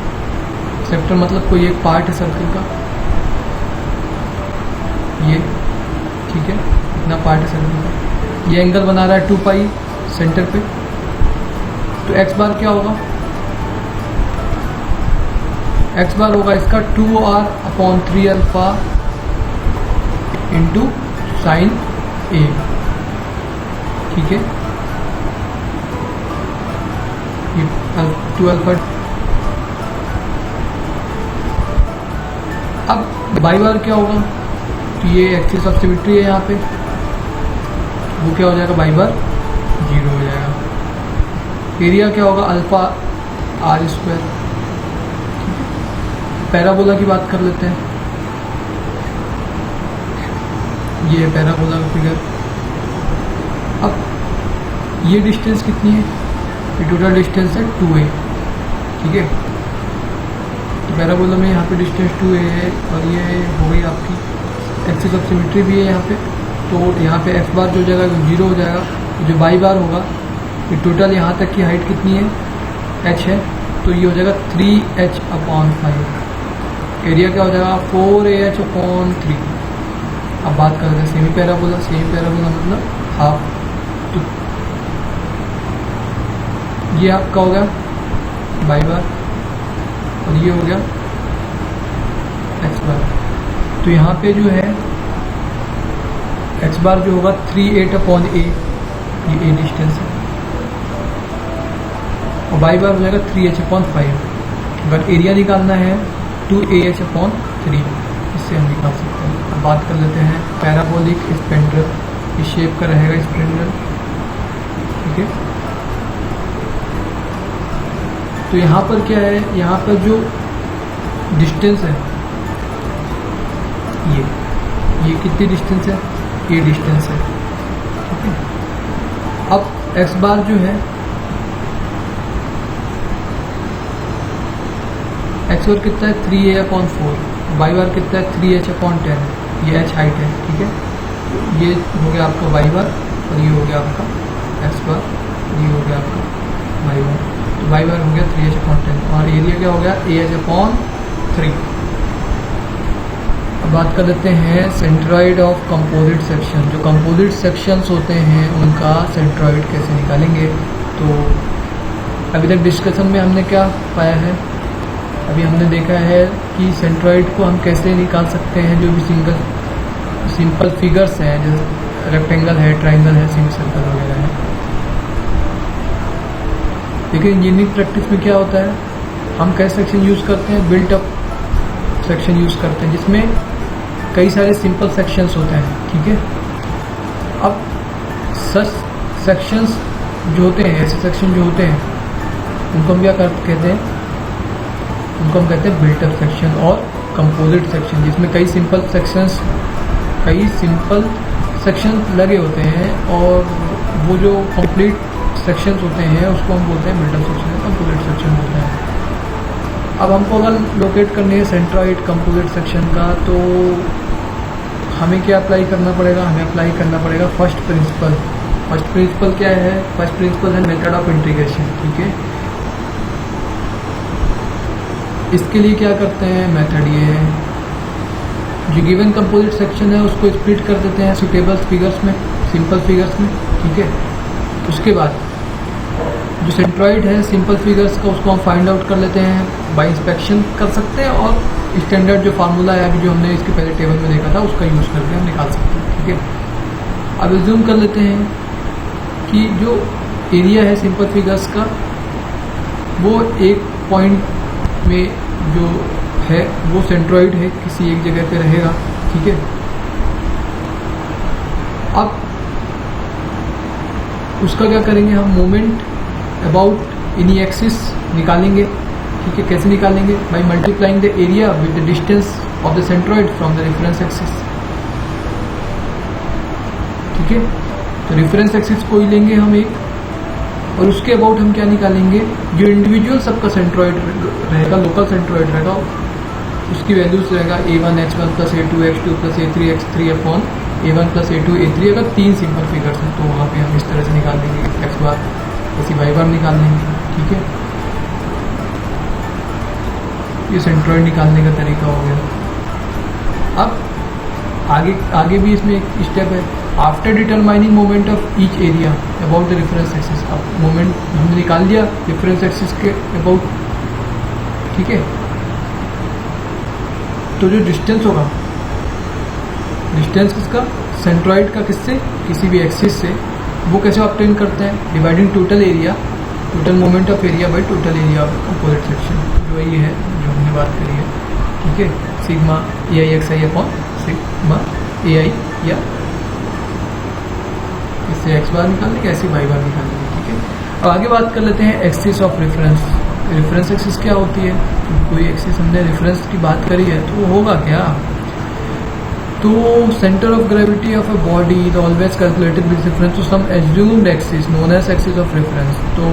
सेक्टर मतलब कोई एक पार्ट है सर्किल का, ये ठीक है इतना पार्ट है सर्किल का, ये एंगल बना रहा है 2 पाई सेंटर पे, तो एक्स बार क्या होगा, एक्स बार होगा इसका 2r upon 3 alpha into sine a. ठीक है, ये 2 अल्फा। अब बाई बार क्या होगा, तो ये एक्सिस ऑफ सिमेट्री है यहाँ पे, वो क्या हो जाएगा बाई बार 0 हो जाएगा। एरिया क्या होगा अल्फा आर स्क्वायर। पैराबोला की बात कर लेते हैं, ये है पैराबोला का फिगर। अब ये डिस्टेंस कितनी है, ये टोटल डिस्टेंस है 2a, ठीक है। तो पैराबोला में यहाँ पे डिस्टेंस 2a है और ये हो गई आपकी एक्सिस ऑफ सिमेट्री भी है यहाँ पे। तो यहाँ पे x बार जो हो जाएगा वो 0 हो जाएगा, जो y बार होगा ये टोटल यहाँ तक की हाइट कितनी है, h है, तो ये हो जाएगा 3h/5। एरिया क्या हो जाएगा 4ah/3। अब बात करते हैं सेमी पैराबोला। सेमी पैराबोला मतलब हाफ। तो ये आपका हो गया y बार और ये हो गया x बार। तो यहाँ पे जो है x बार जो होगा 3/8a, ये a डिस्टेंस है, और y बार हो जाएगा 3h/5। अगर एरिया निकालना है 2ah/3, इससे हम निकाल सकते हैं। अब बात कर लेते हैं पैराबोलिक स्पेंड्रल। इस शेप का रहेगा स्पेंड्रल, ठीक है। तो यहाँ पर क्या है, यहाँ पर जो डिस्टेंस है ये कितनी डिस्टेंस है, ये डिस्टेंस है, ठीक है। अब x बार जो है, x बार कितना है 3a/4, y बार कितना है 3h/10, ये h हाइट है, ठीक है। ये हो गया आपका y बार और ये हो गया आपका x बार, ये हो गया आपका y बार। तो y बार हो गया 3h/10 और एरिया क्या हो गया ah/3। अब बात कर लेते हैं सेंट्रॉइड ऑफ कंपोजिट सेक्शन। जो कंपोजिट सेक्शंस होते हैं उनका सेंट्रॉइड कैसे निकालेंगे। तो अभी तक डिस्कशन में हमने क्या पाया है, अभी हमने देखा है कि सेंट्रॉइड को हम कैसे निकाल सकते हैं। जो भी सिंपल फिगर्स हैं, जैसे रेक्टेंगल है, ट्राइंगल है, सेमी सर्कल वगैरह है। लेकिन इंजीनियरिंग प्रैक्टिस में क्या होता है, हम कैसे सेक्शन यूज़ करते हैं, बिल्ट अप सेक्शन यूज़ करते हैं, जिसमें कई सारे सिंपल सेक्शंस होते हैं, ठीक है। अब सच सेक्शंस जो होते हैं, ऐसे सेक्शन जो होते हैं, उनको हम क्या कहते हैं, उनको हम कहते हैं बिल्ट अप सेक्शन और कंपोजिट सेक्शन, जिसमें कई सिंपल सेक्शन लगे होते हैं और वो जो कंप्लीट सेक्शंस होते हैं उसको हम बोलते हैं built up section, composite section बोलते हैं। अब हमको अगर लोकेट करनी है सेंट्रॉइड कंपोजिट सेक्शन का, तो हमें क्या अप्लाई करना पड़ेगा, हमें अप्लाई करना पड़ेगा फर्स्ट प्रिंसिपल। फर्स्ट प्रिंसिपल क्या है, फर्स्ट प्रिंसिपल है मेथड ऑफ इंटीग्रेशन, ठीक है। इसके लिए क्या करते हैं, मेथड ये है, जो गिवन कंपोजिट सेक्शन है उसको स्प्लिट कर देते हैं सुटेबल फिगर्स में, सिंपल फिगर्स में, ठीक है। उसके बाद जो सेंट्रॉइड है सिंपल फिगर्स का, उसको हम फाइंड आउट कर लेते हैं, बाय इंस्पेक्शन कर सकते हैं, और स्टैंडर्ड जो फार्मूला है अभी जो हमने इसके पहले टेबल में देखा था उसका यूज़ करके हम निकाल सकते हैं, ठीक है। अब एज्यूम कर लेते हैं कि जो एरिया है सिंपल फिगर्स का वो एक पॉइंट में जो है वो सेंट्रॉइड है, किसी एक जगह पे रहेगा, ठीक है। अब उसका क्या करेंगे, हम मोमेंट अबाउट एनी एक्सिस निकालेंगे, ठीक है। कैसे निकालेंगे, by multiplying the area with the distance of the centroid from the reference axis, ठीक है। तो रेफरेंस एक्सिस को ही लेंगे हम एक, और उसके अबाउट हम क्या निकालेंगे, जो इंडिविजुअल सबका सेंट्रॉइड रहेगा, लोकल सेंट्रॉइड रहेगा, उसकी वैल्यूज रहेगा a1 h1 + a2 h2 + a3 x3 a1 + a2 a3। अगर 3 सिंपल फिगर्स हैं तो वहाँ पे हम इस तरह से निकाल देंगे, x बार ऐसी y बार निकाल लेंगे, ठीक है। ये सेंट्रॉइड निकालने का तरीका हो गया। अब आगे भी इसमें एक स्टेप है, after determining moment of each area about the reference axis. अब मोमेंट हमने निकाल दिया रेफरेंस एक्सिस के अबाउट, ठीक है। तो जो डिस्टेंस होगा, डिस्टेंस किसका, सेंट्रॉइड का, किससे, किसी भी एक्सिस से, वो कैसे ऑब्टेन करते हैं, dividing total area, total moment of area by total area of composite section, जो ये है जो हमने बात करी है, ठीक है। सिग्मा AIXI/सिग्मा AI, या इससे x बार निकालेंगे, ऐसे y बार निकालेंगे, ठीक है। अब आगे बात कर लेते हैं axis of reference. Reference axis क्या होती है, कोई एक्सिस हमने रेफरेंस की बात करी है तो वो होगा क्या, तो centre of gravity of a body is always calculated with reference to some assumed axis known as axis of reference. तो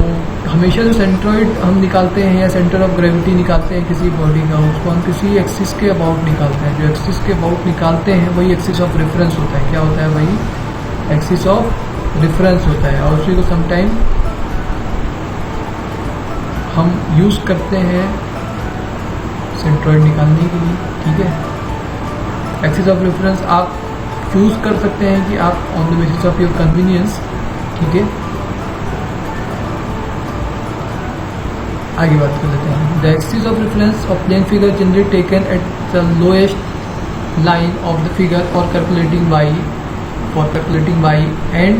हमेशा जो सेंट्रॉइड हम निकालते हैं या सेंटर ऑफ ग्रेविटी निकालते हैं किसी बॉडी का, उसको हम किसी एक्सिस के अबाउट निकालते हैं। जो एक्सिस के अबाउट निकालते हैं वही एक्सिस ऑफ रेफरेंस होता है। क्या होता है? वही एक्सिस ऑफ रेफरेंस होता है। और उसी को समटाइम हम यूज़ करते हैं सेंट्रॉइड निकालने के लिए। ठीक है, एक्सिस ऑफ रेफरेंस आप चूज कर सकते हैं कि आप on the basis of your convenience. ठीक है, आगे बात कर लेते हैं। The axis of reference of plane figure generally taken at the lowest line of the figure for calculating y and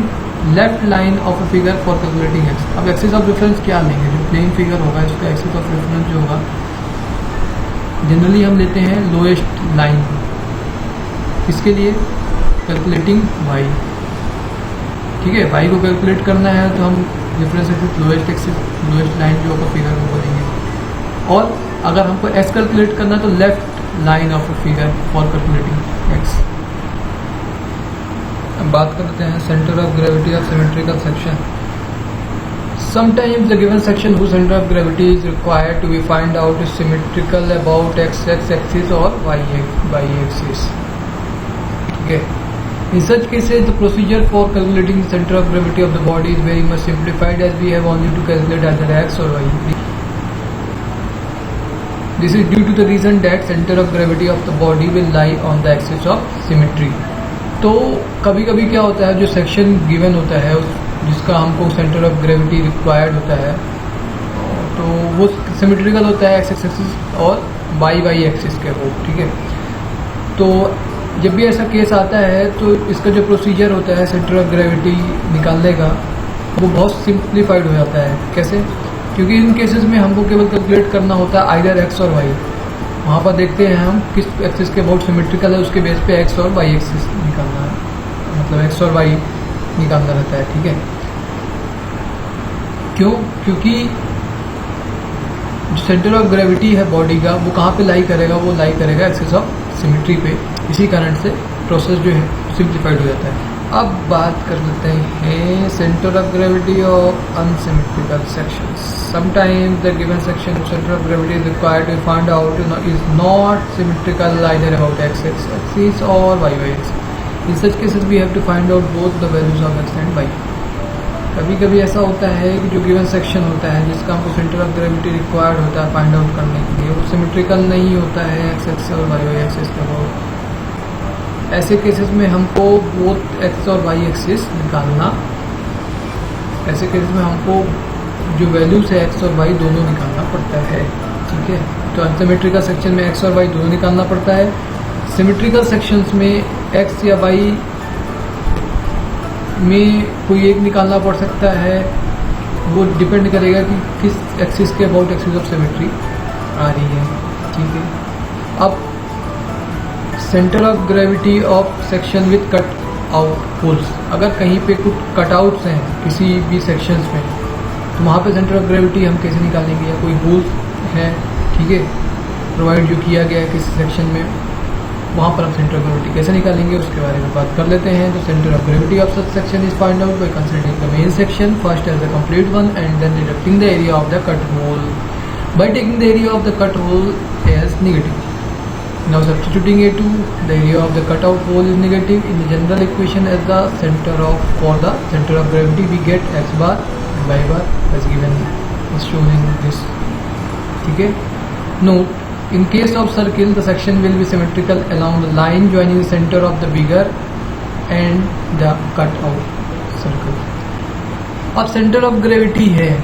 left line of a figure for calculating x. अब axis of reference क्या लेंगे? जो plane figure होगा इसका axis of reference जो होगा generally हम लेते हैं लोएस्ट लाइन। इसके लिए कैलकुलेटिंग वाई। ठीक है, वाई को कैलकुलेट करना है तो हम रेफरेंस एक्सिस लोएस्ट लाइन जो होगा फिगर को बोलेंगे। और अगर हमको एक्स कैलकुलेट करना है तो left line of a figure for calculating x. अब बात करते हैं centre of gravity of symmetrical section. Sometimes the given section whose center of gravity is required to be find out is symmetrical about x axis or y axis. Okay. In such cases, the procedure for calculating the center of gravity of the body is very much simplified, as we have only to calculate either x or y. This is due to the reason that center of gravity of the body will lie on the axis of symmetry. तो कभी कभी क्या होता है, जो section given होता है जिसका हमको सेंटर ऑफ ग्रेविटी रिक्वायर्ड होता है तो वो सिमेट्रिकल होता है एक्स एक्सिस और वाई एक्सिस के वो। ठीक है, तो जब भी ऐसा केस आता है तो इसका जो प्रोसीजर होता है सेंटर ऑफ ग्रेविटी निकालने का वो बहुत सिंप्लीफाइड हो जाता है। कैसे? क्योंकि इन केसेस में हमको केवल कैलकुलेट करना होता है आइदर एक्स और वाई। वहाँ पर देखते हैं हम किस एक्सिस के बहुत सिमेट्रिकल है, उसके बेस पे एक्स और वाई एक्सिस निकालना है, मतलब एक्स और वाई निकालना रहता है। ठीक है, क्यों? क्योंकि जो सेंटर ऑफ ग्रेविटी है बॉडी का वो कहाँ पे लाई करेगा? वो लाई करेगा एक्सिस ऑफ सिमेट्री पे। इसी कारण से प्रोसेस जो है सिंप्लीफाइड हो जाता है। अब बात कर लेते हैं centre of gravity of unsymmetrical sections. Sometimes the given section of centre of gravity is required to find out is not symmetrical either about x axis और y axis. In such cases we have to find out both the values of x and y. कभी कभी ऐसा होता है कि जो given section होता है जिसका हमको सेंटर ऑफ ग्रेविटी रिक्वायर्ड होता है फाइंड आउट करने के लिए वो सिमेट्रिकल नहीं होता है एक्स एक्सिस और वाई एक्सिस के अबाउट। ऐसे केसेस में हमको बोथ एक्स और वाई एक्सिस निकालना, ऐसे केसेस में हमको जो वैल्यूज है एक्स और वाई दोनों निकालना पड़ता है। ठीक है, तो अनसिमेट्रिकल सेक्शन में एक्स और वाई दोनों निकालना पड़ता है। सिमेट्रिकल सेक्शंस में एक्स या वाई में कोई एक निकालना पड़ सकता है। वो डिपेंड करेगा कि किस एक्सिस के अबाउट एक्सिस ऑफ सिमेट्री आ रही है। ठीक है, अब centre of gravity of section with cut out holes. अगर कहीं पे कुछ कटआउट्स हैं किसी भी सेक्शंस में तो वहाँ पे सेंटर ऑफ ग्रेविटी हम कैसे निकालेंगे? या कोई होल्स है, ठीक है, प्रोवाइड जो किया गया है किसी सेक्शन में, वहाँ पर हम सेंटर ऑफ ग्रेविटी कैसे निकालेंगे उसके बारे में बात कर लेते हैं। तो centre of gravity of such section is find out by considering the main section first as the complete one and then deducting the area of the cut hole by taking the area of the cut hole as negative. Now substituting A2, the area of the cutout hole is negative in the general equation as the center of for the center of gravity we get x bar and y bar as given is shown in this. ठीक है, note in case of circle the section will be symmetrical along the line joining the center of the bigger and the cutout circle. अब center of gravity है,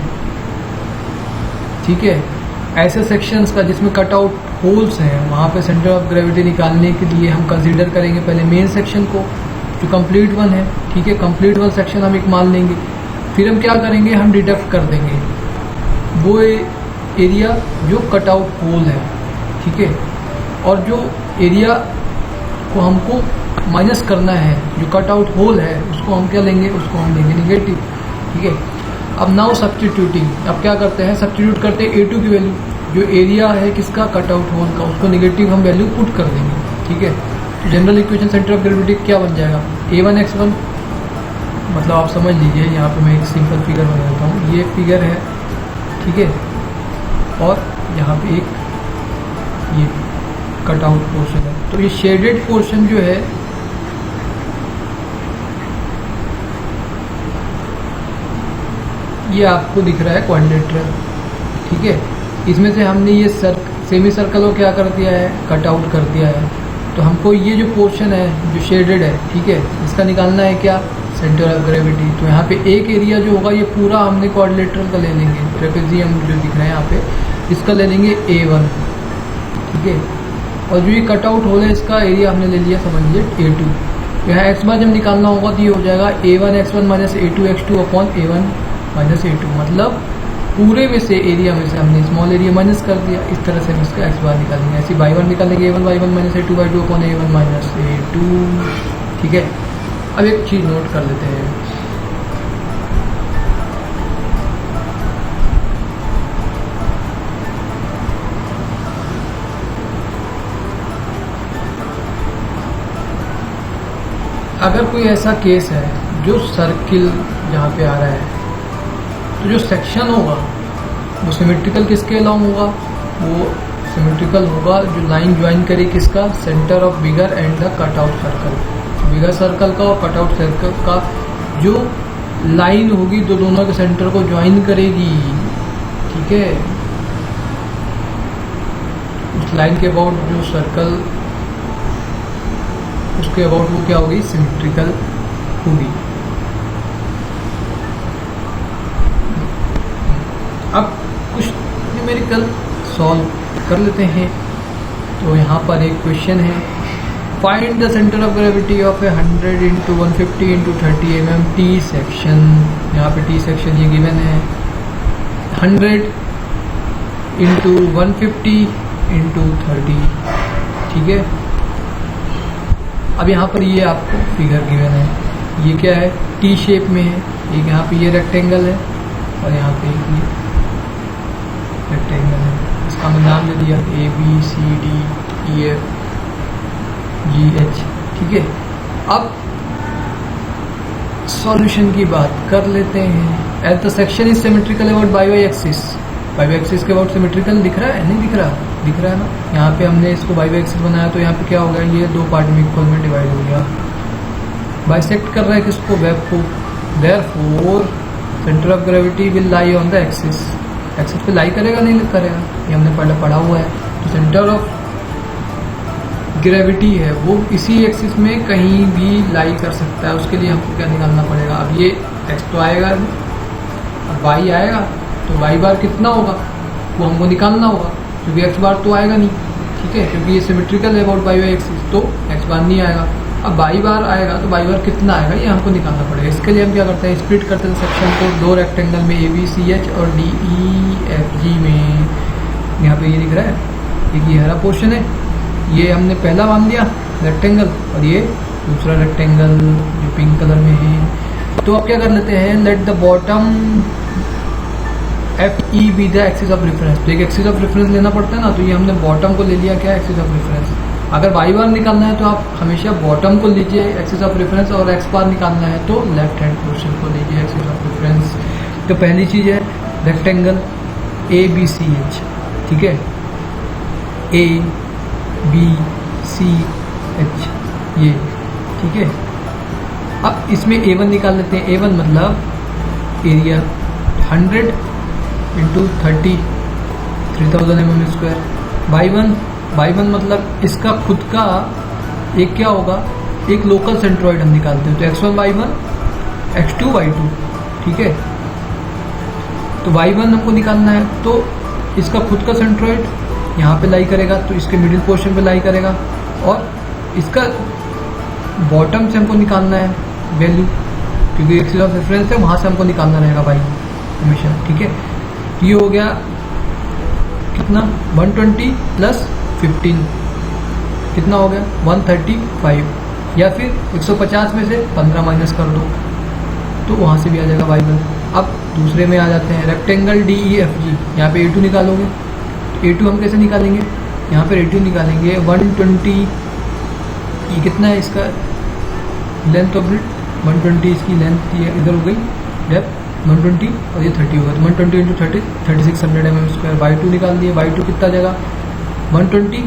ठीक है, ऐसे sections का जिसमें cutout holes हैं वहाँ पे सेंटर ऑफ ग्रेविटी निकालने के लिए हम कंसीडर करेंगे पहले मेन सेक्शन को जो कंप्लीट वन है। ठीक है, कंप्लीट वन सेक्शन हम एक मान लेंगे, फिर हम क्या करेंगे, हम डिडक्ट कर देंगे वो एरिया जो कटआउट होल है। ठीक है, और जो एरिया को हमको माइनस करना है जो कटआउट होल है उसको हम क्या लेंगे, उसको हम लेंगे निगेटिव। ठीक है, अब नाउ सब्स्टिट्यूटिंग, अब क्या करते हैं, सब्स्टिट्यूट करते हैं A2 की वैल्यू जो एरिया है किसका, कटआउट होल का, उसको निगेटिव हम वैल्यू पुट कर देंगे। ठीक है, तो general equation centre of gravity क्या बन जाएगा, A1x1, मतलब आप समझ लीजिए यहाँ पे मैं एक सिंपल फिगर बना देता हूँ। ये फिगर है, ठीक है, और यहाँ पे एक ये कट आउट पोर्शन है। तो ये शेडेड पोर्शन जो है ये आपको दिख रहा है क्वाड्रिलेटरल, ठीक है। इसमें से हमने ये सेमी सर्कल को क्या कर दिया है, कट आउट कर दिया है। तो हमको ये जो पोर्शन है जो शेडेड है, ठीक है, इसका निकालना है क्या, सेंटर ऑफ ग्रेविटी। तो यहाँ पे एक एरिया जो होगा ये पूरा हमने क्वाड्रिलेटरल का ले लेंगे, ट्रेपेजियम जो दिख रहा है यहाँ पे, इसका ले लेंगे A1, ठीक है। और जो ये कट आउट होल है इसका एरिया हमने ले लिया, समझ लीजिए A2। यहाँ एक्स बार जब निकालना होगा तो ये हो जाएगा A1x1 minus A2x2 upon A1 minus A2, मतलब पूरे में से एरिया में से हमने स्मॉल एरिया माइनस कर दिया। इस तरह से हम इसका एक्स बार निकालेंगे। ऐसे y1 निकालेंगे A1 y1 minus A2 y2 upon A1 minus A2, ठीक है। अब एक चीज़ नोट कर लेते हैं, अगर कोई ऐसा केस है जो सर्किल जहाँ पे आ रहा है, तो जो सेक्शन होगा वो सिमेट्रिकल किसके अलॉन्ग होगा, वो सिमेट्रिकल होगा जो लाइन ज्वाइन करे किसका, centre of bigger and the cut out circle. Bigger circle का और कट आउट सर्कल का जो लाइन होगी तो दोनों के सेंटर को ज्वाइन करेगी, ठीक है। उस लाइन के अबाउट जो सर्कल, उसके अबाउट वो क्या होगी, सिमेट्रिकल होगी। अब कुछ न्यूमेरिकल सॉल्व कर लेते हैं। तो यहाँ पर एक क्वेश्चन है, find the centre of gravity of A 100 into 150 into 30 mm T section. यहाँ पे टी सेक्शन ये गिवन है, 100 इंटू 150 इंटू 30, ठीक है। अब यहाँ पर ये आपको फिगर गिवन है, ये क्या है, टी शेप में है। एक यहाँ पे ये रेक्टेंगल है और यहाँ पे ये रेक्टेंगल है, इसका मैं नाम दे दिया ABCDEFGH, ठीक है। अब सॉल्यूशन की बात कर लेते हैं। As the section is symmetrical about y axis, y axis के अबाउट सिमेट्रिकल दिख रहा है, नहीं दिख रहा, दिख रहा है ना। यहाँ पे हमने इसको y एक्सिस बनाया तो यहाँ पे क्या हो गया, ये दो पार्ट में इक्वल में डिवाइड हो गया, बाइसेक्ट कर रहा है किसको, वेब को। Therefore centre of gravity will lie on the axis, axis पे लाई करेगा, नहीं करेगा, ये हमने पहले पढ़ा हुआ है। तो सेंटर ऑफ ग्रेविटी है वो इसी एक्सिस में कहीं भी लाई कर सकता है, उसके लिए हमको क्या निकालना पड़ेगा। अब ये x तो आएगा, अब y आएगा, तो y बार कितना होगा वो हमको निकालना होगा, क्योंकि x बार तो आएगा नहीं, ठीक है, क्योंकि ये सिमेट्रिकल है अबाउट y एक्सिस, तो x बार नहीं आएगा। अब y बार आएगा तो y बार कितना आएगा ये हमको निकालना पड़ेगा। इसके लिए हम क्या करते हैं, स्प्लिट करते हैं सेक्शन को दो रेक्टेंगल में, ABCH और DEFG में। यहाँ पे ये दिख रहा है, एक ये हरा पोर्शन है, ये हमने पहला मान लिया रेक्टेंगल, और ये दूसरा रेक्टेंगल जो पिंक कलर में है। तो अब क्या कर लेते हैं, let the bottom FE be the axis of reference. तो एक एक्सिस ऑफ रेफरेंस लेना पड़ता है ना, तो ये हमने बॉटम को ले लिया क्या, एक्सिस ऑफ रेफरेंस। अगर y बार निकालना है तो आप हमेशा बॉटम को लीजिए एक्सिस ऑफ रेफरेंस, और x बार निकालना है तो लेफ्ट हैंड पोर्शन को लीजिए एक्सिस ऑफ रेफरेंस। तो पहली चीज़ है रेक्टेंगल ABCH, ठीक है, ABCH ये, ठीक है। अब इसमें A1 निकाल लेते हैं। A1 मतलब एरिया 100 इंटू 30, 3000 mm²। y1 मतलब इसका खुद का एक क्या होगा, एक लोकल सेंट्रॉइड हम निकालते हैं। तो x1 y1, x2 y2, ठीक है। तो y1 हमको निकालना है, तो इसका खुद का सेंट्रॉइड यहाँ पे लाई करेगा, तो इसके मिडिल पोर्शन पे लाई करेगा, और इसका बॉटम से हमको निकालना है वैल्यू, क्योंकि एक्सिस ऑफ रेफरेंस है, वहाँ से हमको निकालना रहेगा y हमेशा, ठीक है। ये हो गया कितना, 120 प्लस 15 कितना हो गया, 135, या फिर 150 में से 15 माइनस कर दो तो वहाँ से भी आ जाएगा y1। अब दूसरे में आ जाते हैं, रेक्टेंगल DEFG, यहाँ पे A2 निकालोगे, तो A2 हम कैसे निकालेंगे, यहाँ पे A2 निकालेंगे 120 ये कितना है इसका लेंथ ऑफ ग्रिड 120, इसकी लेंथ ये इधर हो गई, डेप्थ 120 और ये 30 होगा, तो 120 इंटू 30 3600 mm²। y2 निकाल दिए, y2 कितना जाएगा 120,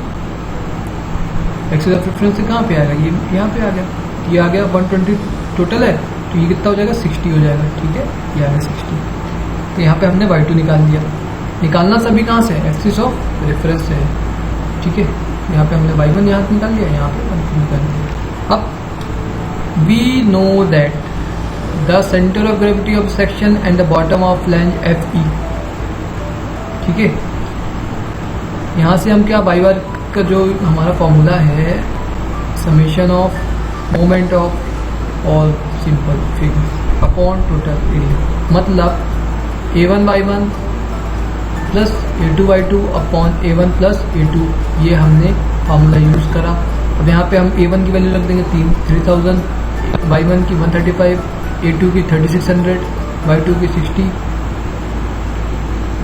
एक्सिस ऑफ रेफरेंस से कहाँ पे आएगा, ये यहाँ पे आ गया, ये आ गया 120 टोटल है, तो ये कितना हो जाएगा 60 हो जाएगा, ठीक है, ये आ गया 60। तो यहाँ पे हमने y2 निकाल दिया। निकालना सभी कहाँ से है, एक्सिस ऑफ रेफरेंस से है, ठीक है। यहाँ पे हमने y1 यहाँ से निकाल लिया, यहाँ पे 1 निकाल दिया। अब we know that the centre of gravity of section and the bottom of flange FE, ठीक है। यहाँ से हम क्या बाई बार का जो हमारा फॉर्मूला है summation of moment of all simple figures upon total area, मतलब A1/1 plus A2/2 upon A1 plus A2, ये हमने फार्मूला यूज़ करा। अब यहाँ पे हम A1 की वैल्यू रख देंगे 3000, Y1 की 135, A2 की 3600, Y2 की 60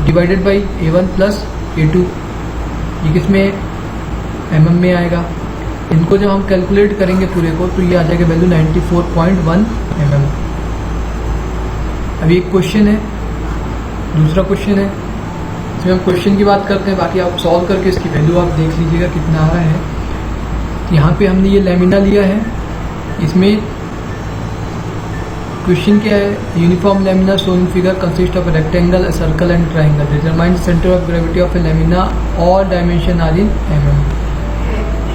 divided by A1 plus A2, ये किसमें mm में आएगा। इनको जब हम कैलकुलेट करेंगे पूरे को तो ये आ जाएगा वैल्यू 94.1 mm। अभी एक क्वेश्चन है, दूसरा क्वेश्चन है, इसमें हम क्वेश्चन की बात करते हैं, बाकी आप सॉल्व करके इसकी वैल्यू आप देख लीजिएगा कितना आ रहा है। यहाँ पे हमने ये लैमिना लिया है, इसमें क्वेश्चन क्या है, uniform lamina shown figure consist of rectangle, circle and triangle, determine centre of gravity of A lamina और डायमेंशन आर इन mm।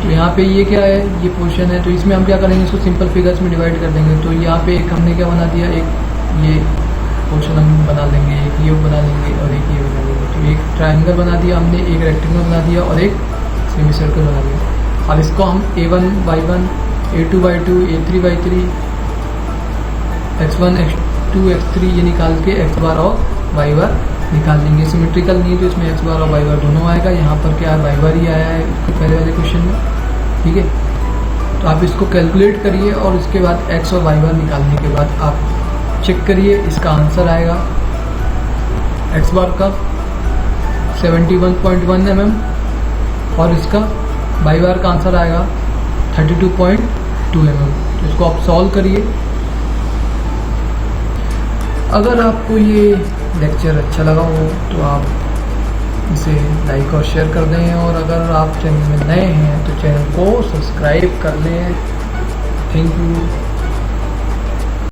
तो यहाँ पे ये क्या है, ये पोर्शन है, तो इसमें हम क्या करेंगे, इसको सिंपल फिगर्स में डिवाइड कर देंगे। तो यहाँ पे एक हमने क्या बना दिया, एक ये पोर्शन हम बना लेंगे, एक ये बना लेंगे और एक ये बना लेंगे। तो एक ट्राइंगल बना दिया हमने, एक रेक्टेंगल बना दिया और एक सेमी सर्कल बना दिया। अब इसको हम A1/1, A2/2, A3/3, X1, X2, X3 ये निकाल के X बार और Y बार निकाल लेंगे। सिमेट्रिकल नहीं तो इसमें X बार और Y बार दोनों आएगा, यहाँ पर क्या Y बार ही आया है इसके पहले वाले क्वेश्चन में, ठीक है। तो आप इसको कैलकुलेट करिए और उसके बाद X और Y बार निकालने के बाद आप चेक करिए, इसका आंसर आएगा X बार का 71.1 mm और इसका Y बार का आंसर आएगा 32.2 mm। तो इसको आप सॉल्व करिए। अगर आपको ये लेक्चर अच्छा लगा हो तो आप इसे लाइक और शेयर कर दें, और अगर आप चैनल में नए हैं तो चैनल को सब्सक्राइब कर लें। Thank you.